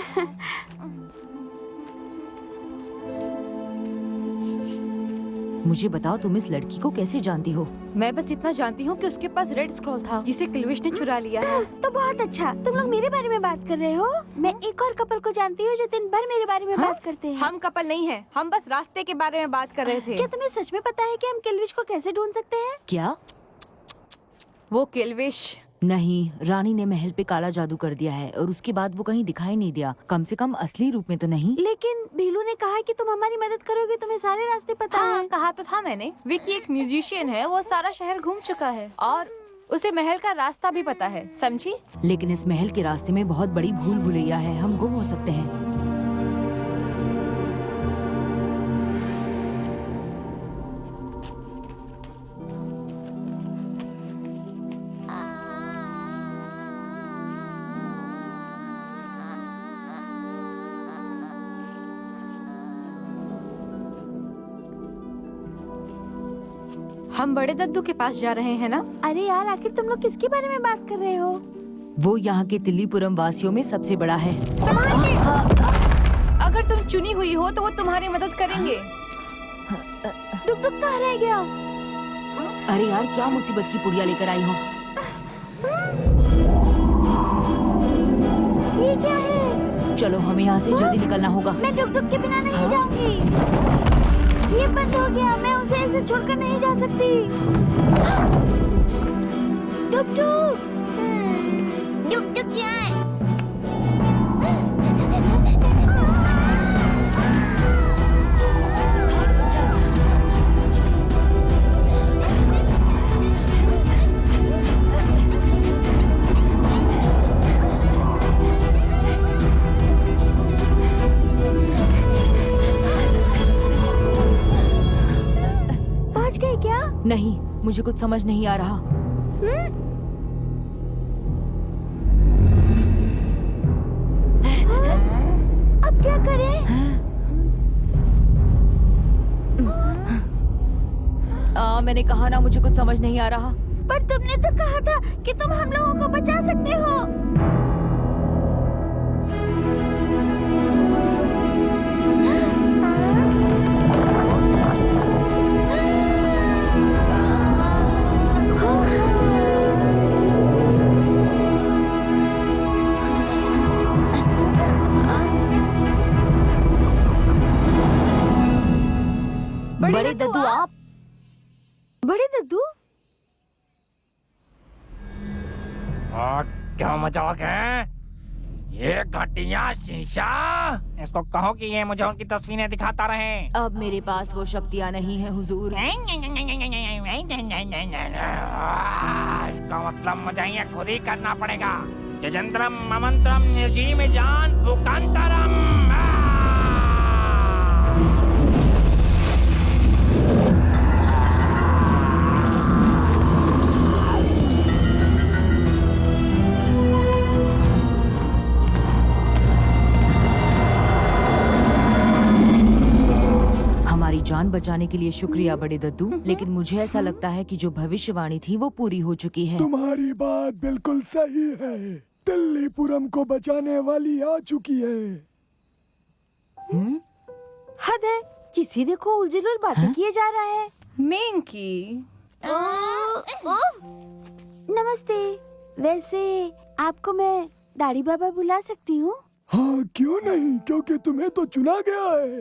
मुझे बताओ, तुम इस लड़की को कैसे जानती हो? मैं बस इतना जानती हूँ कि उसके पास रेड स्क्रॉल था, जिसे किल्विश ने चुरा लिया है। तो बहुत अच्छा, तुम लोग मेरे बारे में बात कर रहे हो। मैं एक और कपल को जानती हूँ जो दिन भर मेरे बारे में बात करते हैं। हम कपल नहीं हैं, हम बस रास्ते के बारे में बात कर रहे थे। क्या तुम्हें सच में पता है कि हम किल्विश को कैसे ढूंढ सकते हैं? क्या? वो किल्विश नहीं, रानी ने महल पे काला जादू कर दिया है और उसके बाद वो कहीं दिखाई नहीं दिया। कम से कम असली रूप में तो नहीं। लेकिन भीलू ने कहा कि तुम हमारी मदद करोगे, तुम्हें सारे रास्ते पता हाँ, है। कहा तो था मैंने। विक्की एक म्यूजिशियन है, वो सारा शहर घूम चुका है और उसे महल का रास्ता भी पता है, समझी? लेकिन इस महल के रास्ते में बहुत बड़ी भूल भुलैया है, हम गुम हो सकते हैं। हम बड़े दद्दू के पास जा रहे हैं ना? अरे यार, आखिर तुम लोग किसके बारे में बात कर रहे हो? वो यहाँ के तिल्लीपुरम वासियों में सबसे बड़ा है। संभाल के। अगर तुम चुनी हुई हो तो वो तुम्हारी मदद करेंगे। टुक टुक कहाँ रह गया? अरे यार, क्या मुसीबत की पुड़िया लेकर आई हो? ये क्या है? चलो, हमें यहाँ से जल्दी निकलना होगा। मैं टुक टुक के बिना नहीं जाऊंगी। ये बंद हो गया, मैं उसे ऐसे छोड़कर नहीं जा सकती। टुक टुक, टुक टुक क्या है? पहुंच गए क्या? नहीं, मुझे कुछ समझ नहीं आ रहा। अब क्या करें? मैंने कहा ना, मुझे कुछ समझ नहीं आ रहा। पर तुमने तो कहा था कि तुम हम लोगों को बचा सकते हो। बड़े दद्दू, आप? बड़े दद्दू? क्या मजाक है? ये घटिया शीशा, इसको कहो कि ये मुझे उनकी तस्वीरें दिखाता रहे। अब मेरे पास वो शक्तियाँ नहीं है हुजूर। इसका मतलब मुझे ये खुद ही करना पड़ेगा। जजंत्रम ममंत्रम निर्जीव जान पुकांतरम। हमारी जान बचाने के लिए शुक्रिया बड़े दद्दू, लेकिन मुझे ऐसा लगता है कि जो भविष्यवाणी थी वो पूरी हो चुकी है। तुम्हारी बात बिल्कुल सही है। तिल्लीपुरम को बचाने वाली आ चुकी है। हद है, जिसे देखो उलझुल बातें किए जा रहा है। मिंकी, नमस्ते। वैसे आपको मैं दाढ़ी बाबा बुला सकती हूँ? हाँ क्यों नहीं, क्योंकि तुम्हें तो चुना गया है।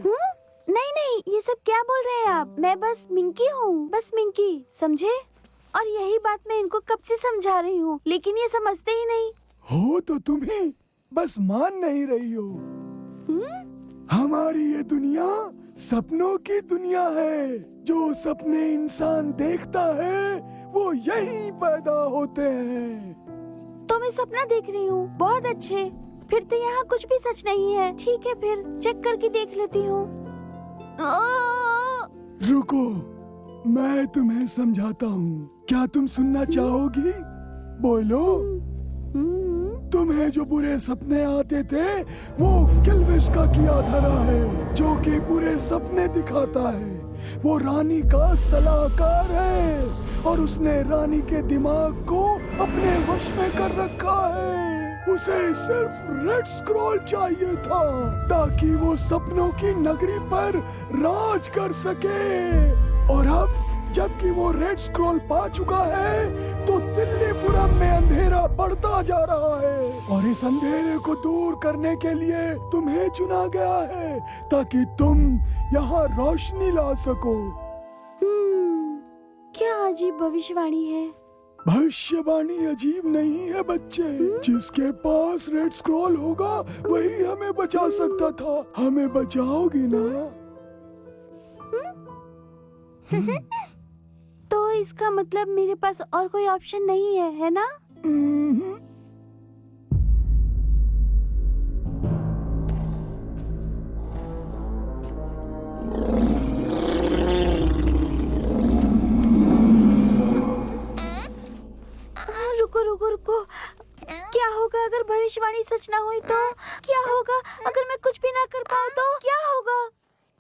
नहीं नहीं, ये सब क्या बोल रहे हैं आप? मैं बस मिंकी हूँ, बस मिंकी, समझे? और यही बात मैं इनको कब से समझा रही हूँ, लेकिन ये समझते ही नहीं। हो तो तुम ही, बस मान नहीं रही हो। हमारी ये दुनिया सपनों की दुनिया है। जो सपने इंसान देखता है वो यहीं पैदा होते हैं। तो मैं सपना देख रही हूँ, बहुत अच्छे। फिर तो यहाँ कुछ भी सच नहीं है। ठीक है, फिर चेक करके देख लेती हूँ। रुको, मैं तुम्हें समझाता हूँ। क्या तुम सुनना चाहोगी? बोलो। तुम्हें जो बुरे सपने आते थे वो किल्विश का किया धरा है, जो कि बुरे सपने दिखाता है। वो रानी का सलाहकार है और उसने रानी के दिमाग को अपने वश में कर रखा है। उसे सिर्फ रेड स्क्रॉल चाहिए था ताकि वो सपनों की नगरी पर राज कर सके। और अब जबकि वो रेड स्क्रॉल पा चुका है तो तिल्लीपुरम में अंधेरा बढ़ता जा रहा है, और इस अंधेरे को दूर करने के लिए तुम्हें चुना गया है ताकि तुम यहाँ रोशनी ला सको। क्या अजीब भविष्यवाणी है। भविष्यवाणी अजीब नहीं है बच्चे। जिसके पास रेड स्क्रॉल होगा वही हमें बचा सकता था। हमें बचाओगी ना? तो इसका मतलब मेरे पास और कोई ऑप्शन नहीं है ना? रुको रुको रुको, क्या होगा अगर भविष्यवाणी सच ना हुई तो? क्या होगा अगर मैं कुछ भी ना कर पाऊँ तो? क्या होगा?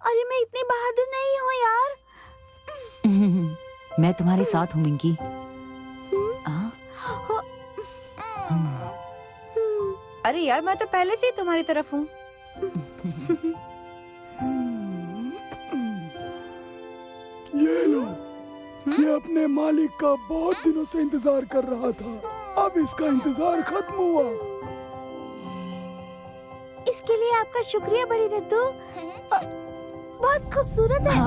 अरे मैं इतनी बहादुर नहीं हूँ यार। मैं तुम्हारे साथ हूँ मिंकी। अरे यार, मैं तो पहले से ही तुम्हारी तरफ हूँ। ये लो, ये अपने मालिक का बहुत दिनों से इंतजार कर रहा था। अब इसका इंतजार खत्म हुआ। इसके लिए आपका शुक्रिया बड़ी दद्दू। बहुत खूबसूरत है।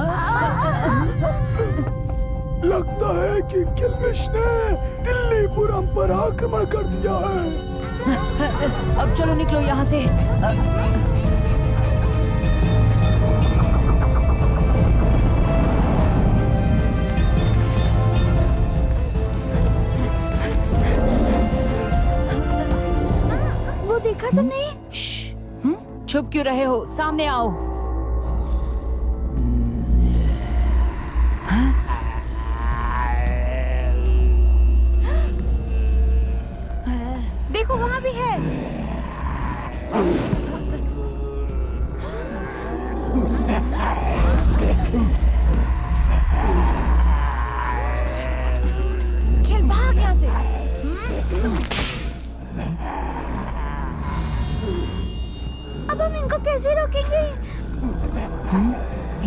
लगता है कि किल्विश ने दिल्लीपुरम पर आक्रमण कर दिया है। अब चलो निकलो यहाँ से। वो देखा तुमने? छुप क्यों रहे हो? सामने आओ। देखो, वहाँ भी है। चल भाग यहाँ से। अब हम इनको कैसे रोकेंगे?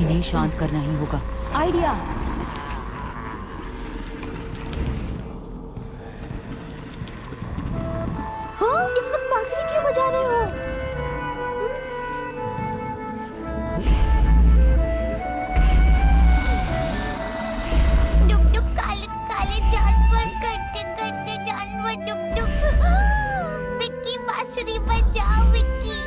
इन्हें शांत करना ही होगा। आइडिया। हाँ, इस वक्त बांसुरी क्यों बजा रहे हो? डुक डुक, काले काले जानवर, गंदे गंदे जानवर, डुक डुक। विक्की, बांसुरी बजाओ विक्की।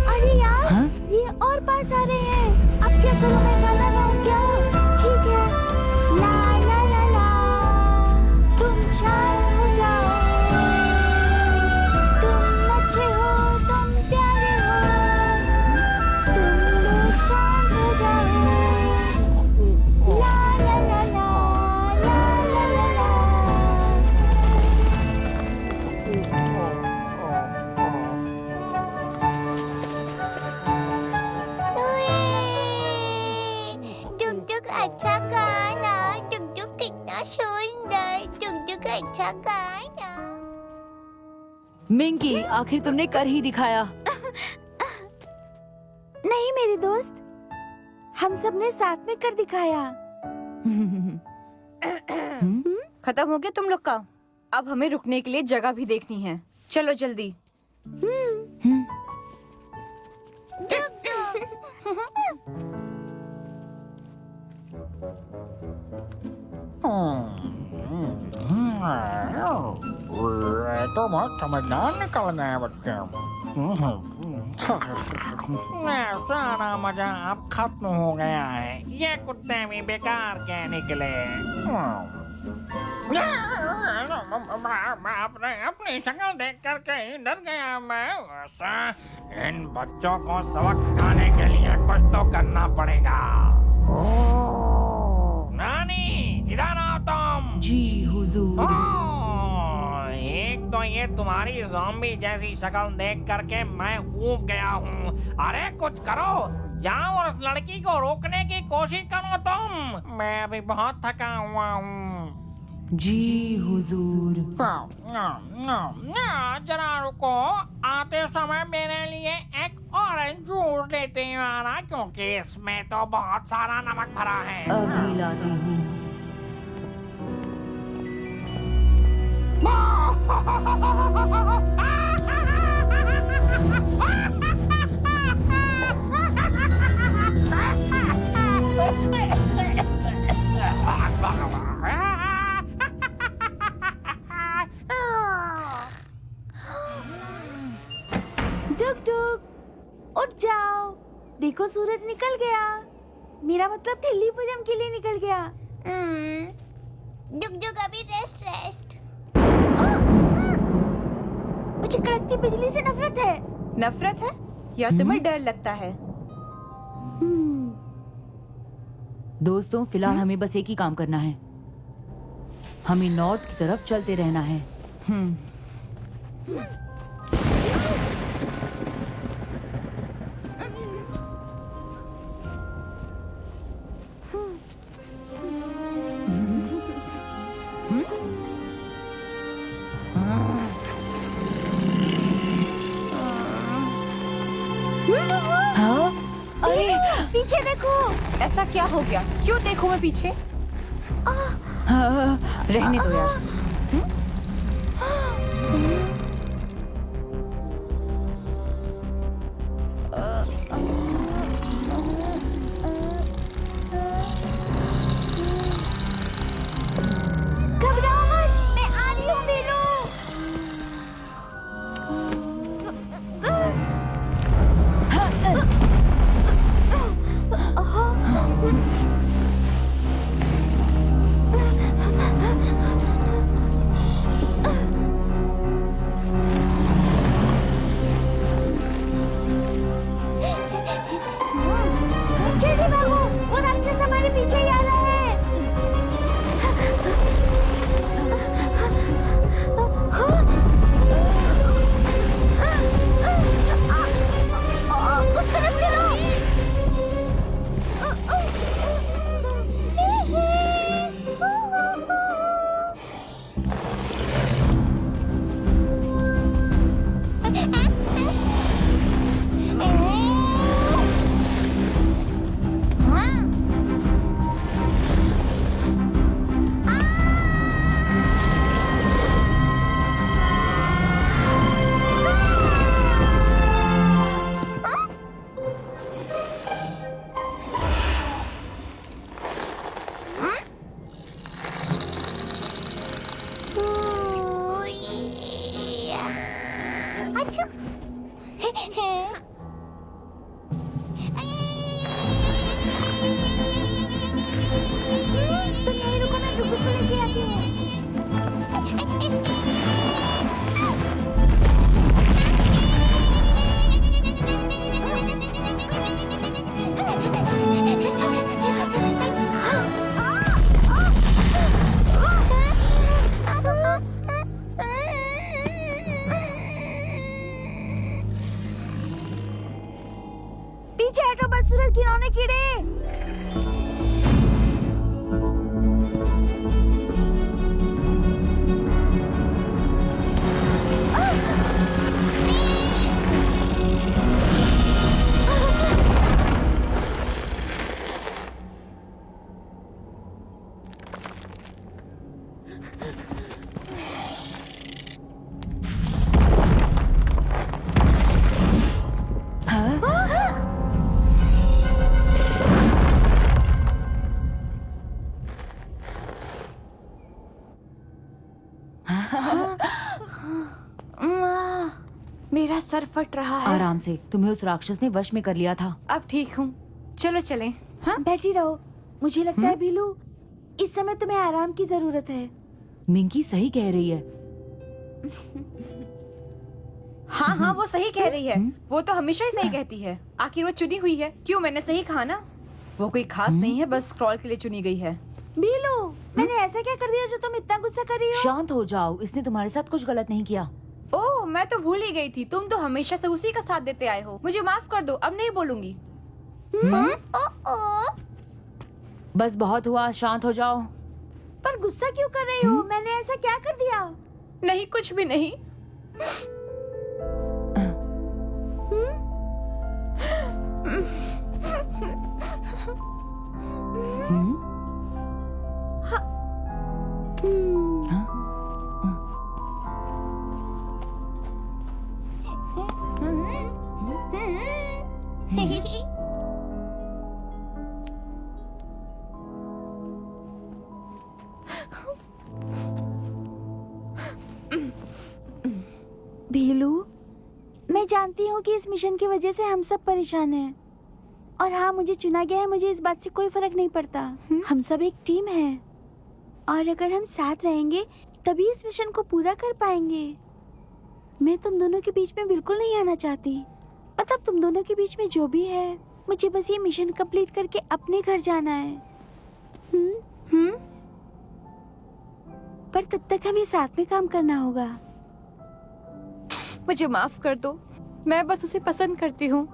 अरे यार, ये और पास आ रहे हैं। अब क्या करूं मैं? गाना गाऊं क्या? ठीक है। ला ला ला ला, तुम शांत हो जाओ। तुम अच्छे हो, तुम प्यारे हो, तुम लोग शांत हो जाओ। ला ला ला ला, ला ला ला ला। डुक डुक, अच्छा गाना। डुक डुक कितना सुंदर। डुक डुक, अच्छा गाना। मिंकी, आखिर तुमने कर ही दिखाया। नहीं मेरे दोस्त, हम सब ने साथ में कर दिखाया। खत्म हो गया तुम लोग का? अब हमें रुकने के लिए जगह भी देखनी है। चलो जल्दी। तो बहुत समझदार निकल गए बच्चे। सारा मजा अब खत्म हो गया है। ये कुत्ते भी बेकार के निकले। अपनी शक्ल देख करके ही डर गया मैं। ऐसा इन बच्चों को सबक सिखाने के लिए कुछ तो करना पड़ेगा। नानी, इधर आओ तुम। जी हुजूर। एक तो ये तुम्हारी ज़ॉम्बी जैसी शक्ल देख करके मैं ऊब गया हूँ। अरे कुछ करो, जाओ और उस लड़की को रोकने की कोशिश करो तुम। मैं अभी बहुत थका हुआ हूँ। जी हुजूर। जरा रुको, आते समय मेरे लिए एक ऑरेंज जूस लेते आना, क्योंकि इसमें तो बहुत सारा नमक भरा है। अभी लाती हूँ। डुक डुक, उठ जाओ। देखो सूरज निकल गया। मेरा मतलब थिल्लीपुरम के लिए निकल गया। जुग जुग अभी रेस्ट। मुझे कड़कती बिजली से नफरत है। नफरत है या तुम्हें डर लगता है? दोस्तों, फिलहाल हमें बस एक ही काम करना है। हमें नॉर्थ की तरफ चलते रहना है। हाँ? अरे पीछे देखो। ऐसा क्या हो गया? क्यों देखूं मैं पीछे? हाँ, रहने दो यार। घबराओ मत, मैं आ रही हूँ मीनू। जल्दी भागो, वो राक्षस हमारे पीछे ही आ रहा है। उस तरफ चलो। मेरा सर फट रहा है। आराम से, तुम्हें उस राक्षस ने वश में कर लिया था। अब ठीक हूँ, चलो चलें। हाँ बैठी रहो। मुझे लगता है भीलू, इस समय तुम्हें आराम की जरूरत है। मिंकी सही कह रही है। हाँ हाँ, वो सही कह रही है। वो तो हमेशा ही सही कहती है। आखिर वो चुनी हुई है। क्यों, मैंने सही कहा ना? वो कोई खास नहीं है, बस स्क्रॉल के लिए चुनी गई है। भीलू, मैंने ऐसा क्या कर दिया जो तुम इतना गुस्सा कर रही हो? शांत हो जाओ, इसने तुम्हारे साथ कुछ गलत नहीं किया। ओह, मैं तो भूल ही गई थी। तुम तो हमेशा से उसी का साथ देते आए हो। मुझे माफ कर दो, अब नहीं बोलूंगी। बस बहुत हुआ, शांत हो जाओ। पर गुस्सा क्यों कर रही हो? मैंने ऐसा क्या कर दिया? नहीं, कुछ भी नहीं। भीलू, मैं जानती हूँ कि इस मिशन की वजह से हम सब परेशान हैं। और हाँ, मुझे चुना गया है, मुझे इस बात से कोई फर्क नहीं पड़ता। हम सब एक टीम है और अगर हम साथ रहेंगे तभी इस मिशन को पूरा कर पाएंगे। मैं तुम दोनों के बीच में बिल्कुल नहीं आना चाहती। मतलब तुम दोनों के बीच में जो भी है, मुझे बस ये मिशन कंप्लीट करके अपने घर जाना है। पर तब तक हमें साथ में काम करना होगा। मुझे माफ कर दो, मैं बस उसे पसंद करती हूँ।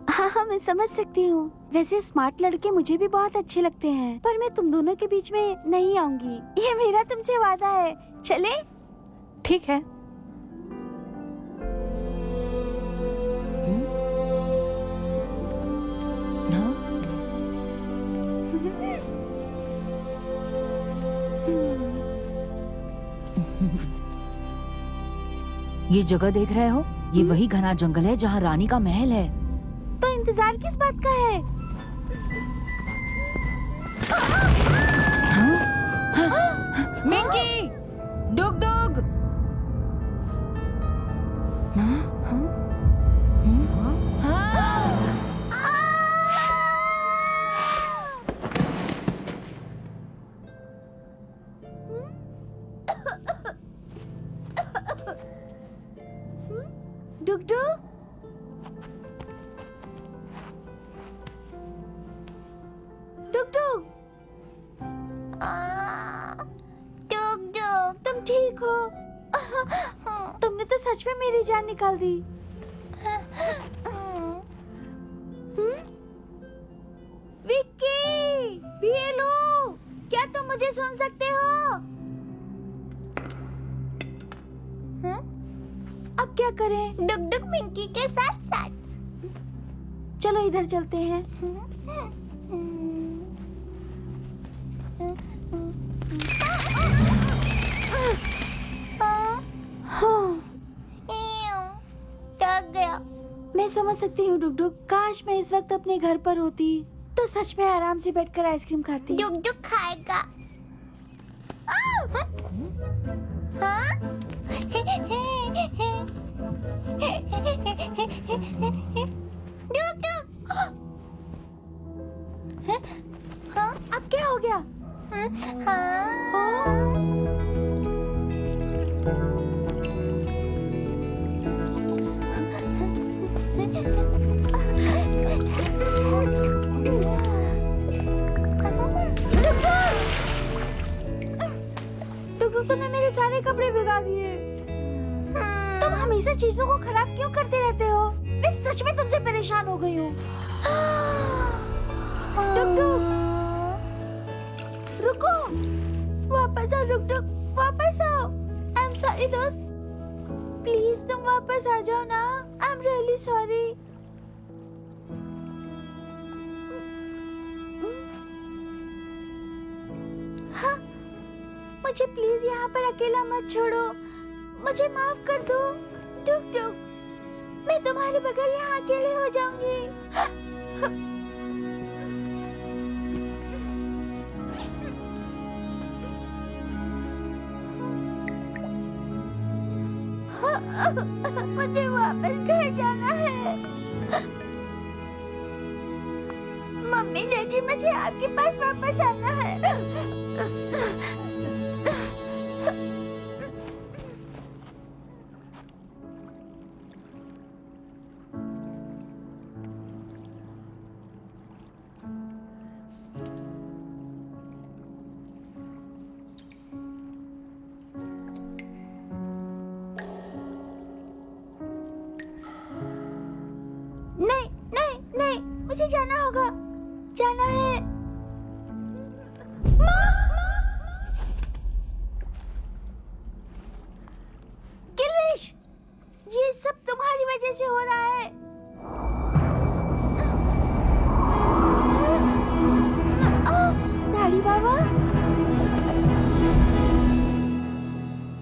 हाँ, मैं समझ सकती हूँ। वैसे स्मार्ट लड़के मुझे भी बहुत अच्छे लगते हैं, पर मैं तुम दोनों के बीच में नहीं आऊंगी। ये मेरा तुमसे वादा है। चले? ठीक है। ये जगह देख रहे हो? ये वही घना जंगल है जहाँ रानी का महल है। तो इंतजार किस बात का है? मिंकी, डुग डुग। डुग डुग, डुग डुग, डुग डुग, तुम ठीक हो? तुमने तो सच में मेरी जान निकाल दी। विक्की, भीलू, क्या तुम मुझे सुन सकते हो? अब क्या करें? डुग डुग मिंकी के साथ साथ। चलो इधर चलते हैं। थक गया। मैं समझ सकती हूँ डुग डुग। काश मैं इस वक्त अपने घर पर होती तो सच में आराम से बैठकर आइसक्रीम खाती। डुग डुग खाएगा। हाँ? डुग डुग। हाँ? अब क्या हो गया? हाँ? डुग तुमने मेरे सारे कपड़े भिगा दिए। तुम हमेशा चीजों को खराब क्यों करते रहते हो? मैं सच में तुमसे परेशान हो गई हूँ। डुग रुको, वापस आओ। डुग वापस आओ। आई एम सॉरी दोस्त, प्लीज तुम वापस आ जाओ ना। I am really sorry. हाँ, मुझे प्लीज यहाँ पर अकेला मत छोड़ो। मुझे माफ कर दो। डुग मैं तुम्हारे बगैर यहाँ अकेले हो जाऊंगी। मुझे वापस घर जाना है। मम्मी डैडी, मुझे आपके पास वापस आना है। नहीं नहीं नहीं, मुझे जाना होगा, जाना है। गिलविश, ये सब तुम्हारी वजह से हो रहा है। दाढ़ी बाबा,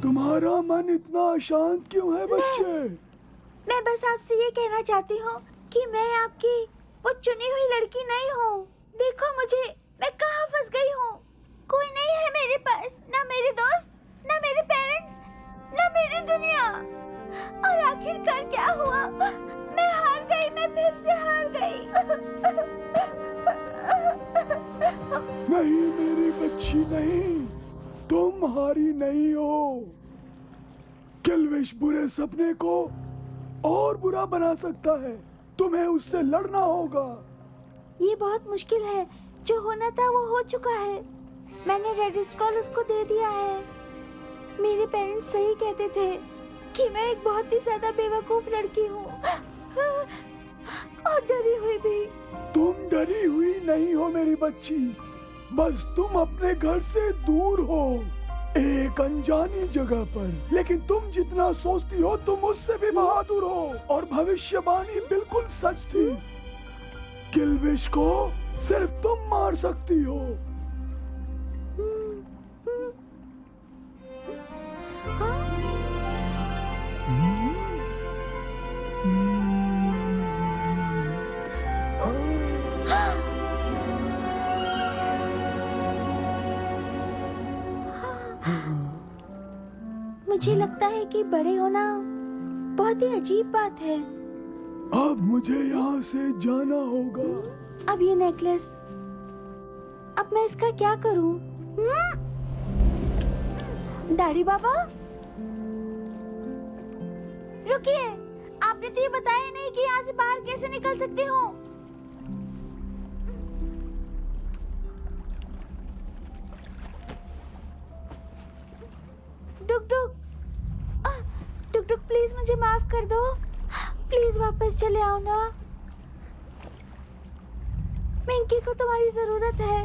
तुम्हारा मन इतना अशांत क्यों है बच्चे? मैं बस आपसे ये कहना चाहती हूँ कि मैं आपकी वो चुनी हुई लड़की नहीं हूँ। देखो मुझे, मैं कहाँ फंस गई हूँ। कोई नहीं है मेरे पास, ना मेरे दोस्त, ना मेरे पेरेंट्स, ना मेरी दुनिया। और आखिरकार क्या हुआ? मैं हार गई, मैं फिर से हार गई। नहीं मेरी बच्ची, नहीं, तुम हारी नहीं हो। किल्विश बुरे सपने को और बुरा बना सकता है, तुम्हें उससे लड़ना होगा। ये बहुत मुश्किल है, जो होना था वो हो चुका है। मैंने रेड स्क्रॉल उसको दे दिया है। मेरे पेरेंट्स सही कहते थे कि मैं एक बहुत ही ज्यादा बेवकूफ लड़की हूँ और डरी हुई भी। तुम डरी हुई नहीं हो मेरी बच्ची, बस तुम अपने घर से दूर हो, एक अनजानी जगह पर। लेकिन तुम जितना सोचती हो तुम उससे भी बहादुर हो, और भविष्यवाणी बिल्कुल सच थी। किल्विश को सिर्फ तुम मार सकती हो। मुझे लगता है कि बड़े होना बहुत ही अजीब बात है। अब मुझे यहाँ से जाना होगा। अब ये नेकलेस, अब मैं इसका क्या करूं? दाढ़ी बाबा, रुकिए, आपने तो ये बताया नहीं कि यहाँ से बाहर कैसे निकल सकती हूँ। डुक डुक, डुक डुक, प्लीज मुझे माफ कर दो, प्लीज वापस चले आओ ना। मिंकी को तुम्हारी जरूरत है।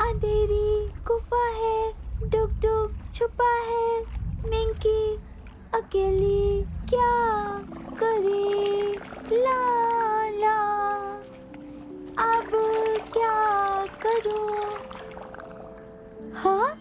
अंधेरी गुफा है, डुक डुक छुपा है, मिंकी अकेली क्या करे? ला ला, अब क्या करूं? हाँ?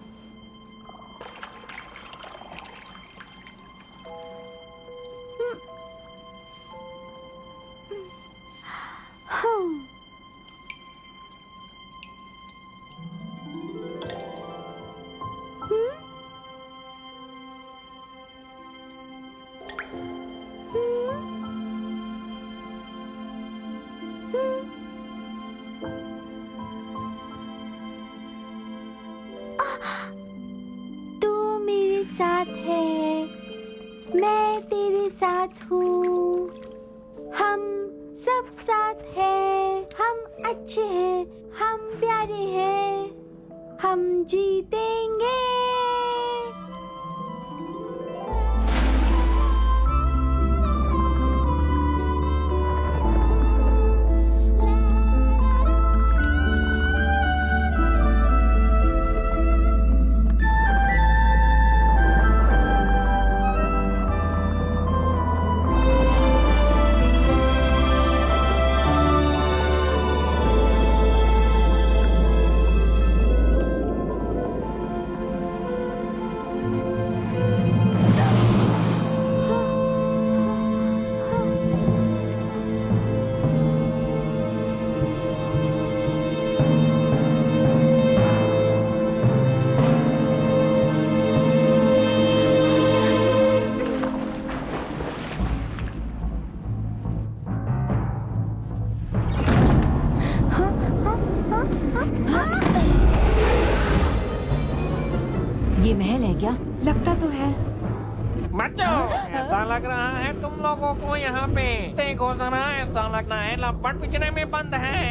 तू मेरे साथ है, मैं तेरे साथ हूँ, हम सब साथ हैं, हम अच्छे हैं, हम प्यारे हैं, हम जीतेंगे। ये महल है क्या? लगता तो है। बच्चों, ऐसा लग रहा है तुम लोगों को यहाँ पे देखो जरा, ऐसा लगता है लपट पिंजरे में बंद है।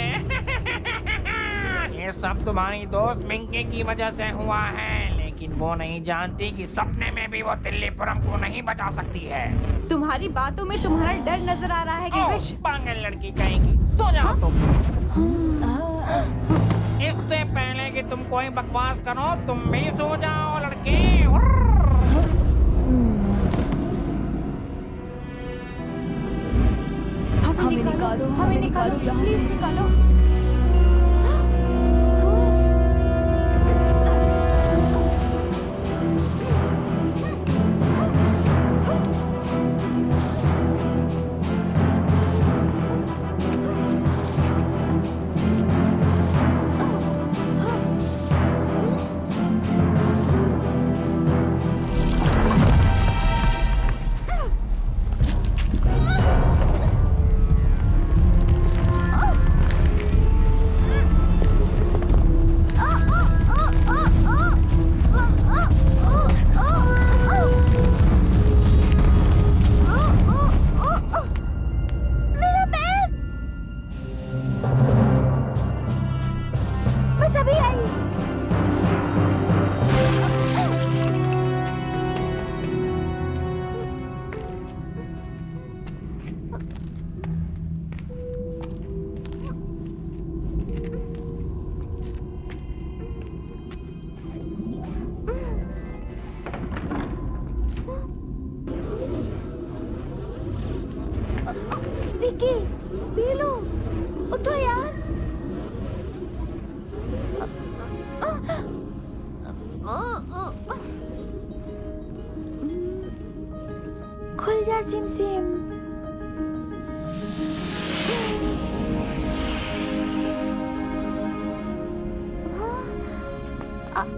ये सब तुम्हारी दोस्त मिंकी की वजह से हुआ है, लेकिन वो नहीं जानती कि सपने में भी वो तिल्लीपुरम को नहीं बचा सकती है। तुम्हारी बातों में तुम्हारा डर नजर आ रहा है गिलविश। पागल लड़की कहेगी, सो जाओ तुम। इससे पहले कि तुम कोई बकवास करो, तुम भी सो जाओ लड़के। हमें निकालो, हमें निकालो, यहाँ से। प्लीज निकालो। विकी, पीलू, उठो यार। खुल जा सिम सिम।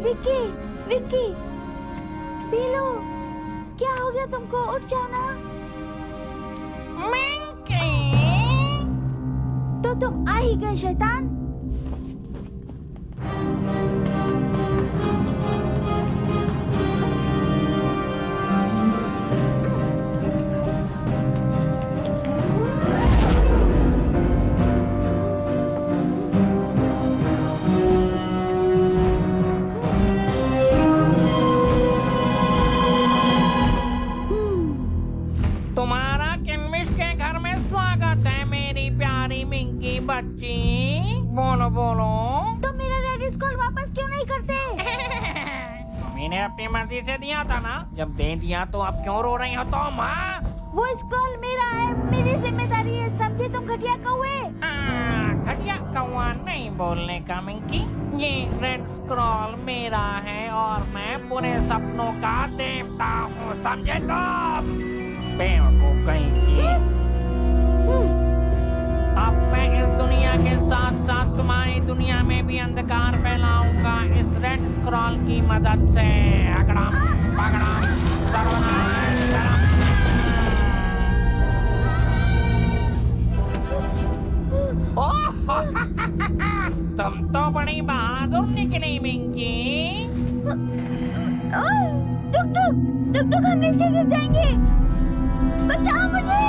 विकी, विकी, पीलू, क्या हो गया तुमको? उठ जाओ ना। तो तुम आ ही गए शैतान। तुम्हारा किनविश के घर में स्वागत है मेरी प्यारी मिंकी बच्ची। बोलो बोलो। तो मेरा रेड स्क्रॉल वापस क्यों नहीं करते? मैंने अपनी मर्जी से दिया था ना, जब दे दिया तो अब क्यों रो रही हो तुम? हाँ, वो स्क्रॉल मेरा है, मेरी जिम्मेदारी है, समझे तुम घटिया कौवे? घटिया कौवा नहीं बोलने का मिंकी। ये रेड स्क्रॉल मेरा है और मैं पूरे सपनों का देवता हूँ, समझे तुम? बेवकूफ कहीं। अब मैं इस दुनिया के साथ साथ तुम्हारी दुनिया में भी अंधकार फैलाऊंगा इस रेड स्क्रॉल की मदद से। अगड़म पगड़म सर्वनाश करम। तुम तो बड़ी बहादुर निकली मिंकी। टुक टुक, टुक टुक, हम नीचे गिर जाएंगे। बचाओ मुझे।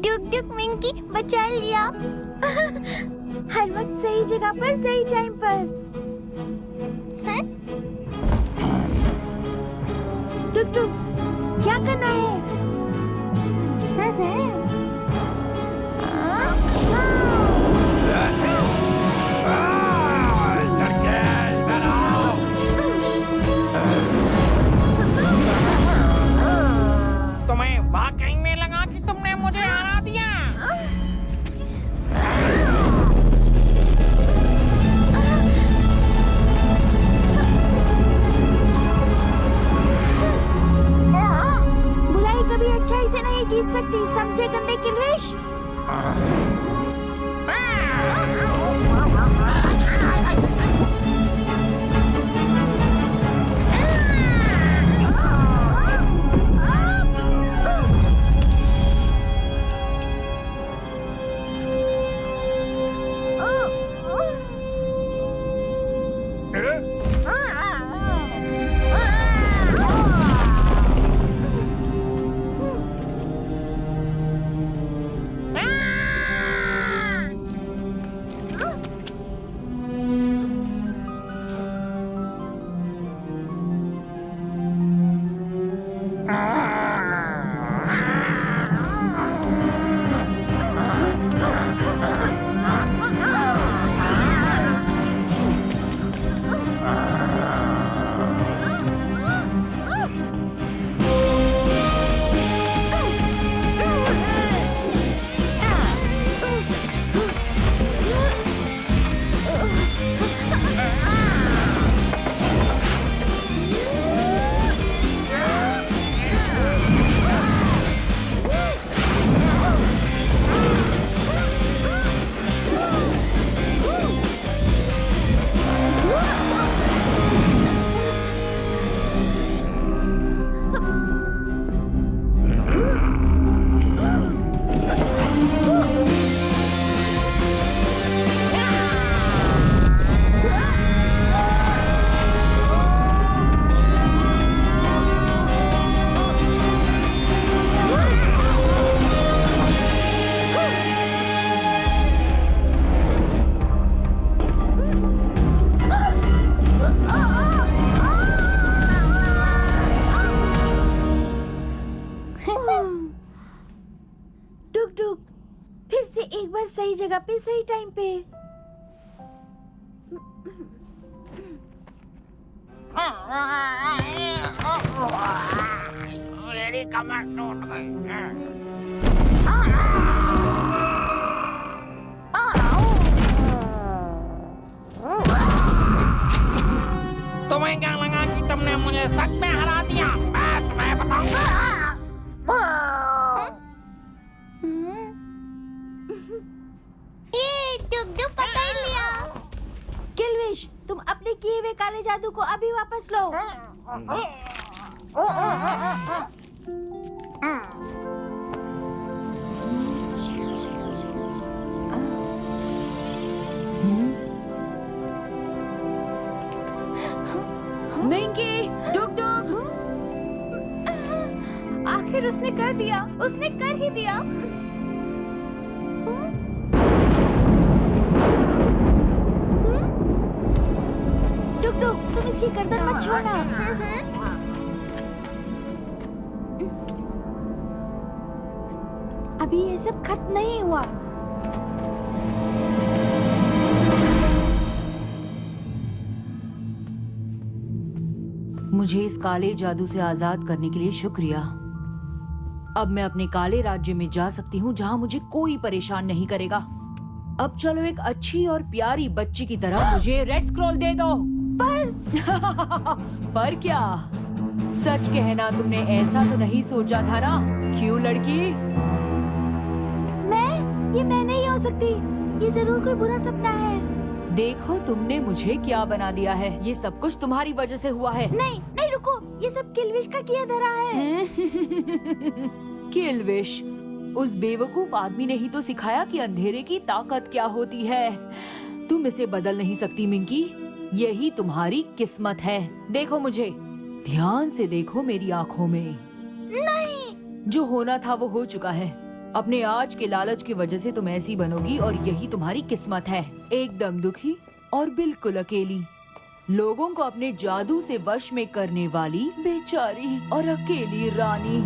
डुक डुक मिंकी बचा लिया। हर वक्त सही जगह पर सही टाइम पर। टुक टुक, क्या करना है? तुम्हें वाकई में लगा कि तुमने मुझे हरा दिया? बुराई कभी अच्छाई से नहीं जीत सकती, समझे गंदे किलविश? रपी सही टाइम पे। मेरी कमर टूट गई। तुम्हें क्या लगा कि तुमने मुझे सच में हरा दिया? मैं तुम्हें बताऊंगा। ये डुगडुग पकड़ लिया। किल्विश, तुम अपने किए हुए काले जादू को अभी वापस लो। मिंकी, डुगडुग, आखिर उसने कर दिया, उसने कर ही दिया। डुगडुग, तुम इसकी गर्दन मत छोड़ना। अभी ये सब खत्म नहीं हुआ। मुझे इस काले जादू से आजाद करने के लिए शुक्रिया। अब मैं अपने काले राज्य में जा सकती हूँ जहाँ मुझे कोई परेशान नहीं करेगा। अब चलो एक अच्छी और प्यारी बच्ची की तरह मुझे रेड स्क्रॉल दे दो। पर क्या? सच कहना, तुमने ऐसा तो नहीं सोचा था ना? क्यों लड़की? मैं नहीं हो सकती। ये जरूर कोई बुरा सपना है। देखो तुमने मुझे क्या बना दिया है। ये सब कुछ तुम्हारी वजह से हुआ है। नहीं नहीं, रुको, ये सब किल्विश का किया धरा है। किल्विश, उस बेवकूफ आदमी ने ही तो सिखाया कि अंधेरे की ताकत क्या होती है। तुम इसे बदल नहीं सकती मिंकी, यही तुम्हारी किस्मत है। देखो मुझे, ध्यान से देखो मेरी आँखों में। नहीं, जो होना था वो हो चुका है। अपने आज के लालच की वजह से तुम ऐसी बनोगी और यही तुम्हारी किस्मत है। एकदम दुखी और बिल्कुल अकेली, लोगों को अपने जादू से वश में करने वाली बेचारी और अकेली रानी।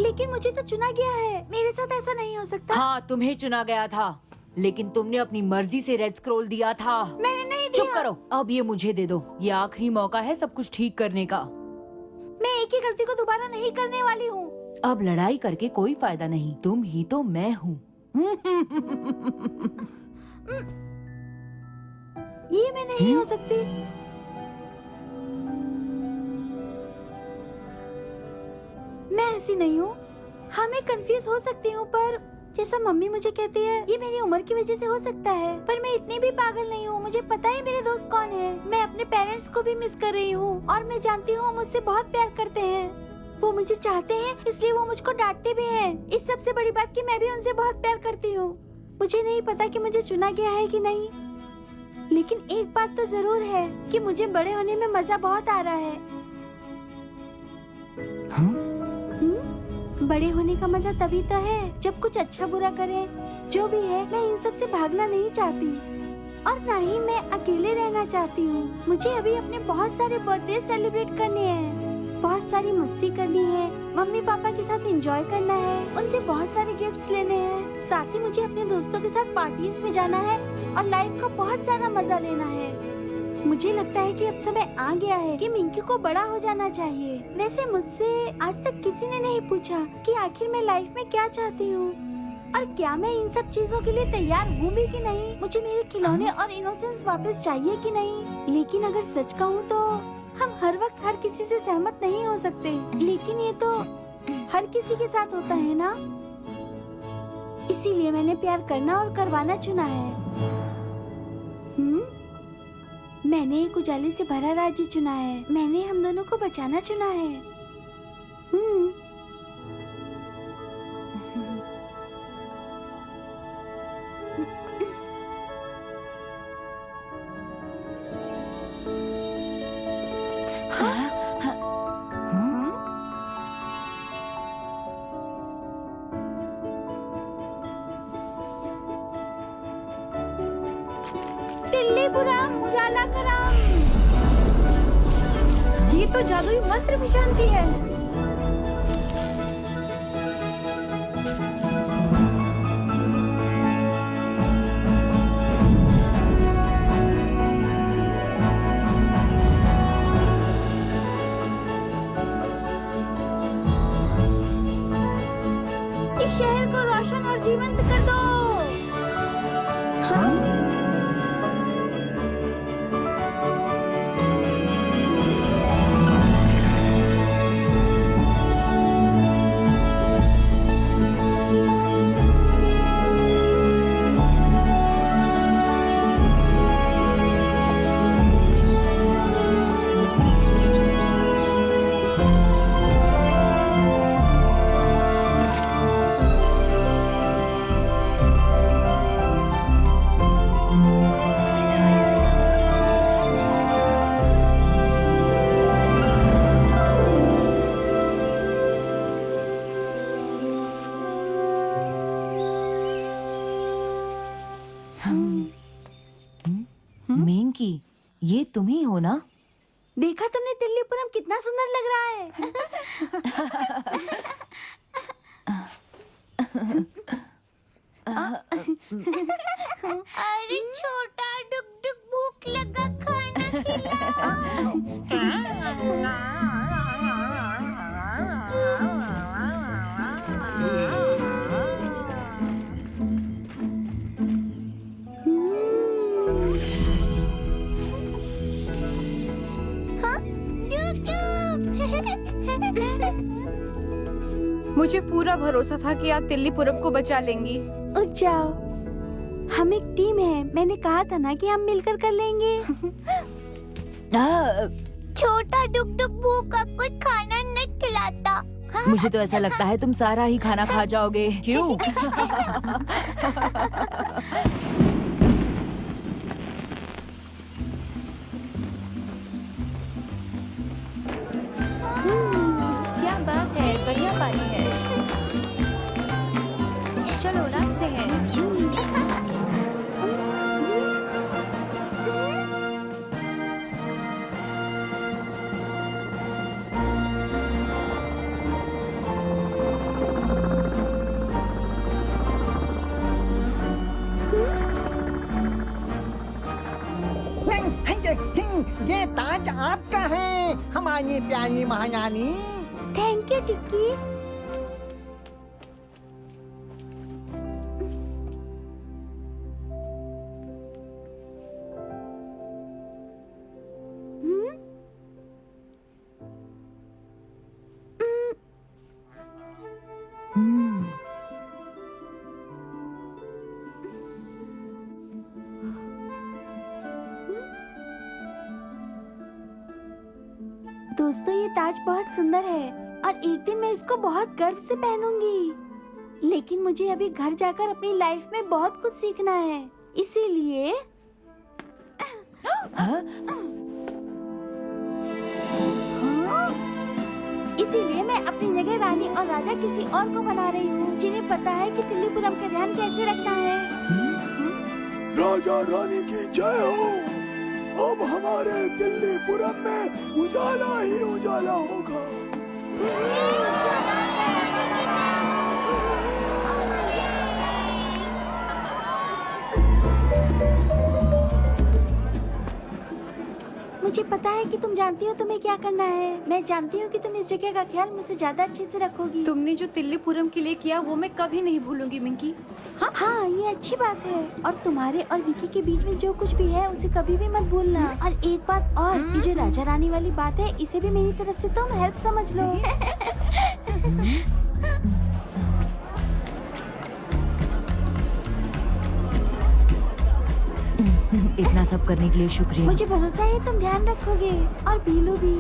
लेकिन मुझे तो चुना गया है। मेरे साथ ऐसा नहीं हो सकता। हाँ, तुम्हें चुना गया था, लेकिन तुमने अपनी मर्जी से रेड स्क्रॉल दिया था। मैंने नहीं चुप दिया। करो, अब ये मुझे दे दो। ये आखिरी मौका है सब कुछ ठीक करने का। मैं एक ही गलती को दोबारा नहीं करने वाली हूँ। अब लड़ाई करके कोई फायदा नहीं, तुम ही तो मैं हूँ। ये मैं नहीं हो सकती। मैं ऐसी नहीं हूँ। हाँ, मैं कंफ्यूज हो सकती हूँ, पर जैसा मम्मी मुझे कहती है, ये मेरी उम्र की वजह से हो सकता है। पर मैं इतनी भी पागल नहीं हूँ। मुझे पता है मेरे दोस्त कौन है। मैं अपने पेरेंट्स को भी मिस कर रही हूँ और मैं जानती हूँ मुझसे बहुत प्यार करते हैं। वो मुझे चाहते हैं, इसलिए वो मुझको डांटते भी हैं। इस सबसे बड़ी बात कि मैं भी उनसे बहुत प्यार करती हूँ। मुझे नहीं पता कि मुझे चुना गया है कि नहीं, लेकिन एक बात तो जरूर है कि मुझे बड़े होने में मजा बहुत आ रहा है। बड़े होने का मजा तभी तो है जब कुछ अच्छा बुरा करें। जो भी है, मैं इन सब से भागना नहीं चाहती और ना ही मैं अकेले रहना चाहती हूँ। मुझे अभी अपने बहुत सारे बर्थडे सेलिब्रेट करने हैं, बहुत सारी मस्ती करनी है, मम्मी पापा के साथ एंजॉय करना है, उनसे बहुत सारे गिफ्ट्स लेने हैं। साथ ही मुझे अपने दोस्तों के साथ पार्टीज में जाना है और लाइफ का बहुत सारा मजा लेना है। मुझे लगता है कि अब समय आ गया है कि मिंकी को बड़ा हो जाना चाहिए। वैसे मुझसे आज तक किसी ने नहीं पूछा कि आखिर मैं लाइफ में क्या चाहती हूँ और क्या मैं इन सब चीजों के लिए तैयार हूँ भी कि नहीं। मुझे मेरे खिलौने और इनोसेंस वापस चाहिए कि नहीं। लेकिन अगर सच कहूँ तो हम हर वक्त हर किसी से सहमत नहीं हो सकते, लेकिन ये तो हर किसी के साथ होता है ना। इसीलिए मैंने प्यार करना और करवाना चुना है। मैंने एक उजाले से भरा राज्य चुना है। मैंने हम दोनों को बचाना चुना है। तिल्लीपुरम उजाला करम। ये तो जादुई मंत्र भी जानती है। मिंकी, ये तुम ही हो ना? देखा तुमने तिल्लीपुरम कितना सुंदर लग रहा है। अरे छोटा डुक डुक भूख लगा, खाना खिलाओ। हाँ, डुक डुक। मुझे पूरा भरोसा था कि आप तिल्लीपुरम को बचा लेंगी। उठ जाओ, हम एक टीम है। मैंने कहा था ना कि हम मिलकर कर लेंगे। छोटा डुक डुक भूखा, कोई खाना नहीं खिलाता। मुझे तो ऐसा लगता है तुम सारा ही खाना खा जाओगे। क्यों? क्या बात है, बढ़िया पानी है। चलो नाचते हैं। ये ताज आपका है हमारी प्यारी महारानी। थैंक यू टिक्की। दोस्तों, ये ताज बहुत सुंदर है और एक दिन मैं इसको बहुत गर्व से पहनूंगी। लेकिन मुझे अभी घर जाकर अपनी लाइफ में बहुत कुछ सीखना है, इसीलिए इसीलिए मैं अपनी जगह रानी और राजा किसी और को बना रही हूँ, जिन्हें पता है कि तिल्लीपुरम का ध्यान कैसे रखना है। राजा रानी की जय हो। अब हमारे तिल्लीपुरम में उजाला ही उजाला होगा। मुझे पता है कि तुम जानती हो तुम्हें क्या करना है। मैं जानती हूँ कि तुम इस जगह का ख्याल मुझसे ज्यादा अच्छे से रखोगी। तुमने जो तिल्लीपुरम के लिए किया वो मैं कभी नहीं भूलूंगी मिंकी। हाँ, ये अच्छी बात है। और तुम्हारे और विकी के बीच में जो कुछ भी है उसे कभी भी मत भूलना। और एक बात और, ये जो राजा रानी वाली बात है, इसे भी मेरी तरफ से तुम हेल्प समझ लो। इतना सब करने के लिए शुक्रिया। मुझे भरोसा है तुम ध्यान रखोगे, और बीलू भी।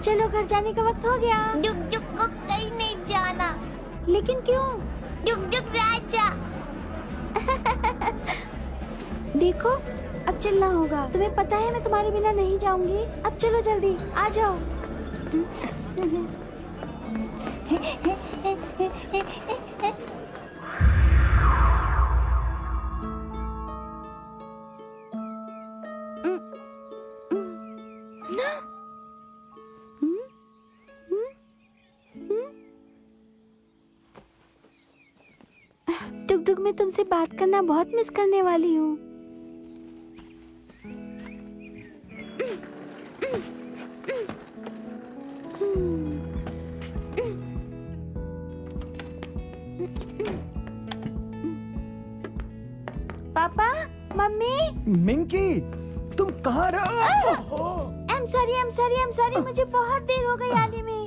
चलो, घर जाने का वक्त हो गया। डुक डुक को कहीं नहीं जाना। लेकिन क्यों? डुक डुक राजा। देखो, अब चलना होगा। तुम्हें पता है मैं तुम्हारे बिना नहीं जाऊंगी। अब चलो जल्दी, आ जाओ। टुक टुक, मैं तुमसे बात करना बहुत मिस करने वाली हूँ। पापा, मम्मी। मिंकी, तुम कहाँ रहो? I'm sorry, मुझे बहुत देर हो गई आने में।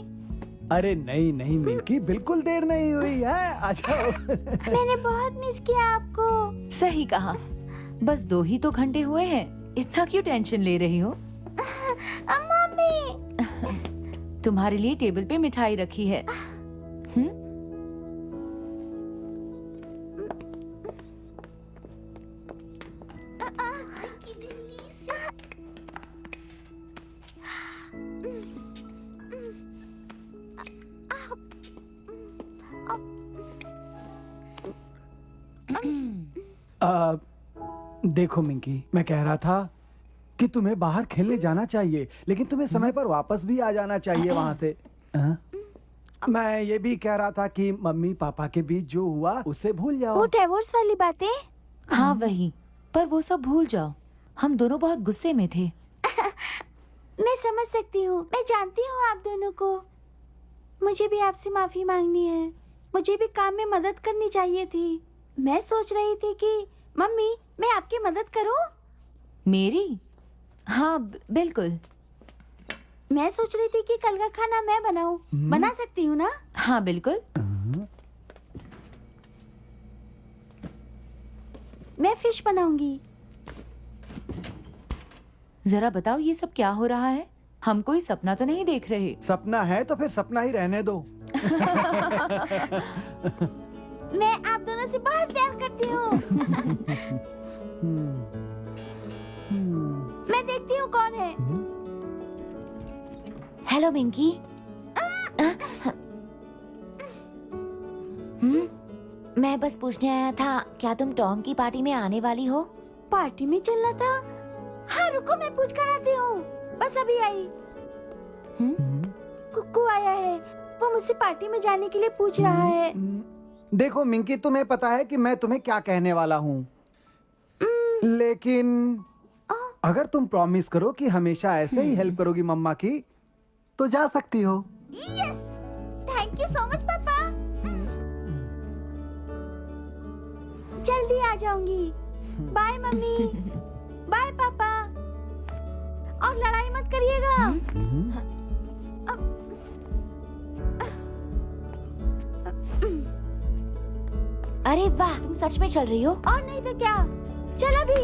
अरे नहीं नहीं मिंकी, बिल्कुल देर नहीं हुई है, आ जाओ। मैंने बहुत मिस किया आपको। सही कहा, बस 2 ही तो घंटे हुए हैं, इतना क्यों टेंशन ले रही हो? मम्मी, तुम्हारे लिए टेबल पे मिठाई रखी है। देखो मिंकी, मैं कह रहा था कि तुम्हें बाहर खेलने जाना चाहिए, लेकिन तुम्हें समय पर वापस भी आ जाना चाहिए वहां से। मैं ये भी कह रहा था कि मम्मी पापा के बीच जो हुआ उसे भूल जाओ। वो डिवोर्स वाली बातें। हाँ वही, पर वो सब भूल जाओ। हम दोनों बहुत गुस्से में थे। मैं समझ सकती हूँ, मैं जानती हूँ आप दोनों को। मुझे भी आपसे माफी मांगनी है। मुझे भी काम में मदद करनी चाहिए थी। मैं सोच रही थी कि मम्मी, मैं आपकी मदद करूँ? मेरी? हाँ बिल्कुल। मैं सोच रही थी कि कल का खाना मैं बनाऊं। बना सकती हूँ ना? हाँ बिल्कुल। मैं फिश बनाऊंगी। जरा बताओ ये सब क्या हो रहा है? हम कोई सपना तो नहीं देख रहे। सपना है तो फिर सपना ही रहने दो। मैं आप दोनों से बहुत प्यार करती हूँ। मैं देखती हूँ कौन है। हेलो मिंकी। मैं बस पूछने आया था, क्या तुम टॉम की पार्टी में आने वाली हो? पार्टी में चलना था? हाँ रुको, मैं पूछ कर आती हूँ। बस अभी आई। कुक्कू आया है, वो मुझसे पार्टी में जाने के लिए पूछ रहा है। देखो मिंकी, तुम्हें पता है कि मैं तुम्हें क्या कहने वाला हूँ, लेकिन अगर तुम प्रॉमिस करो कि हमेशा ऐसे ही हेल्प करोगी मम्मा की, तो जा सकती हो। Yes, thank you so much पापा। जल्दी आ जाऊंगी। बाय मम्मी, बाय पापा। और लड़ाई मत करिएगा। अरे वाह, तुम सच में चल रही हो? और नहीं तो क्या, चलो भी।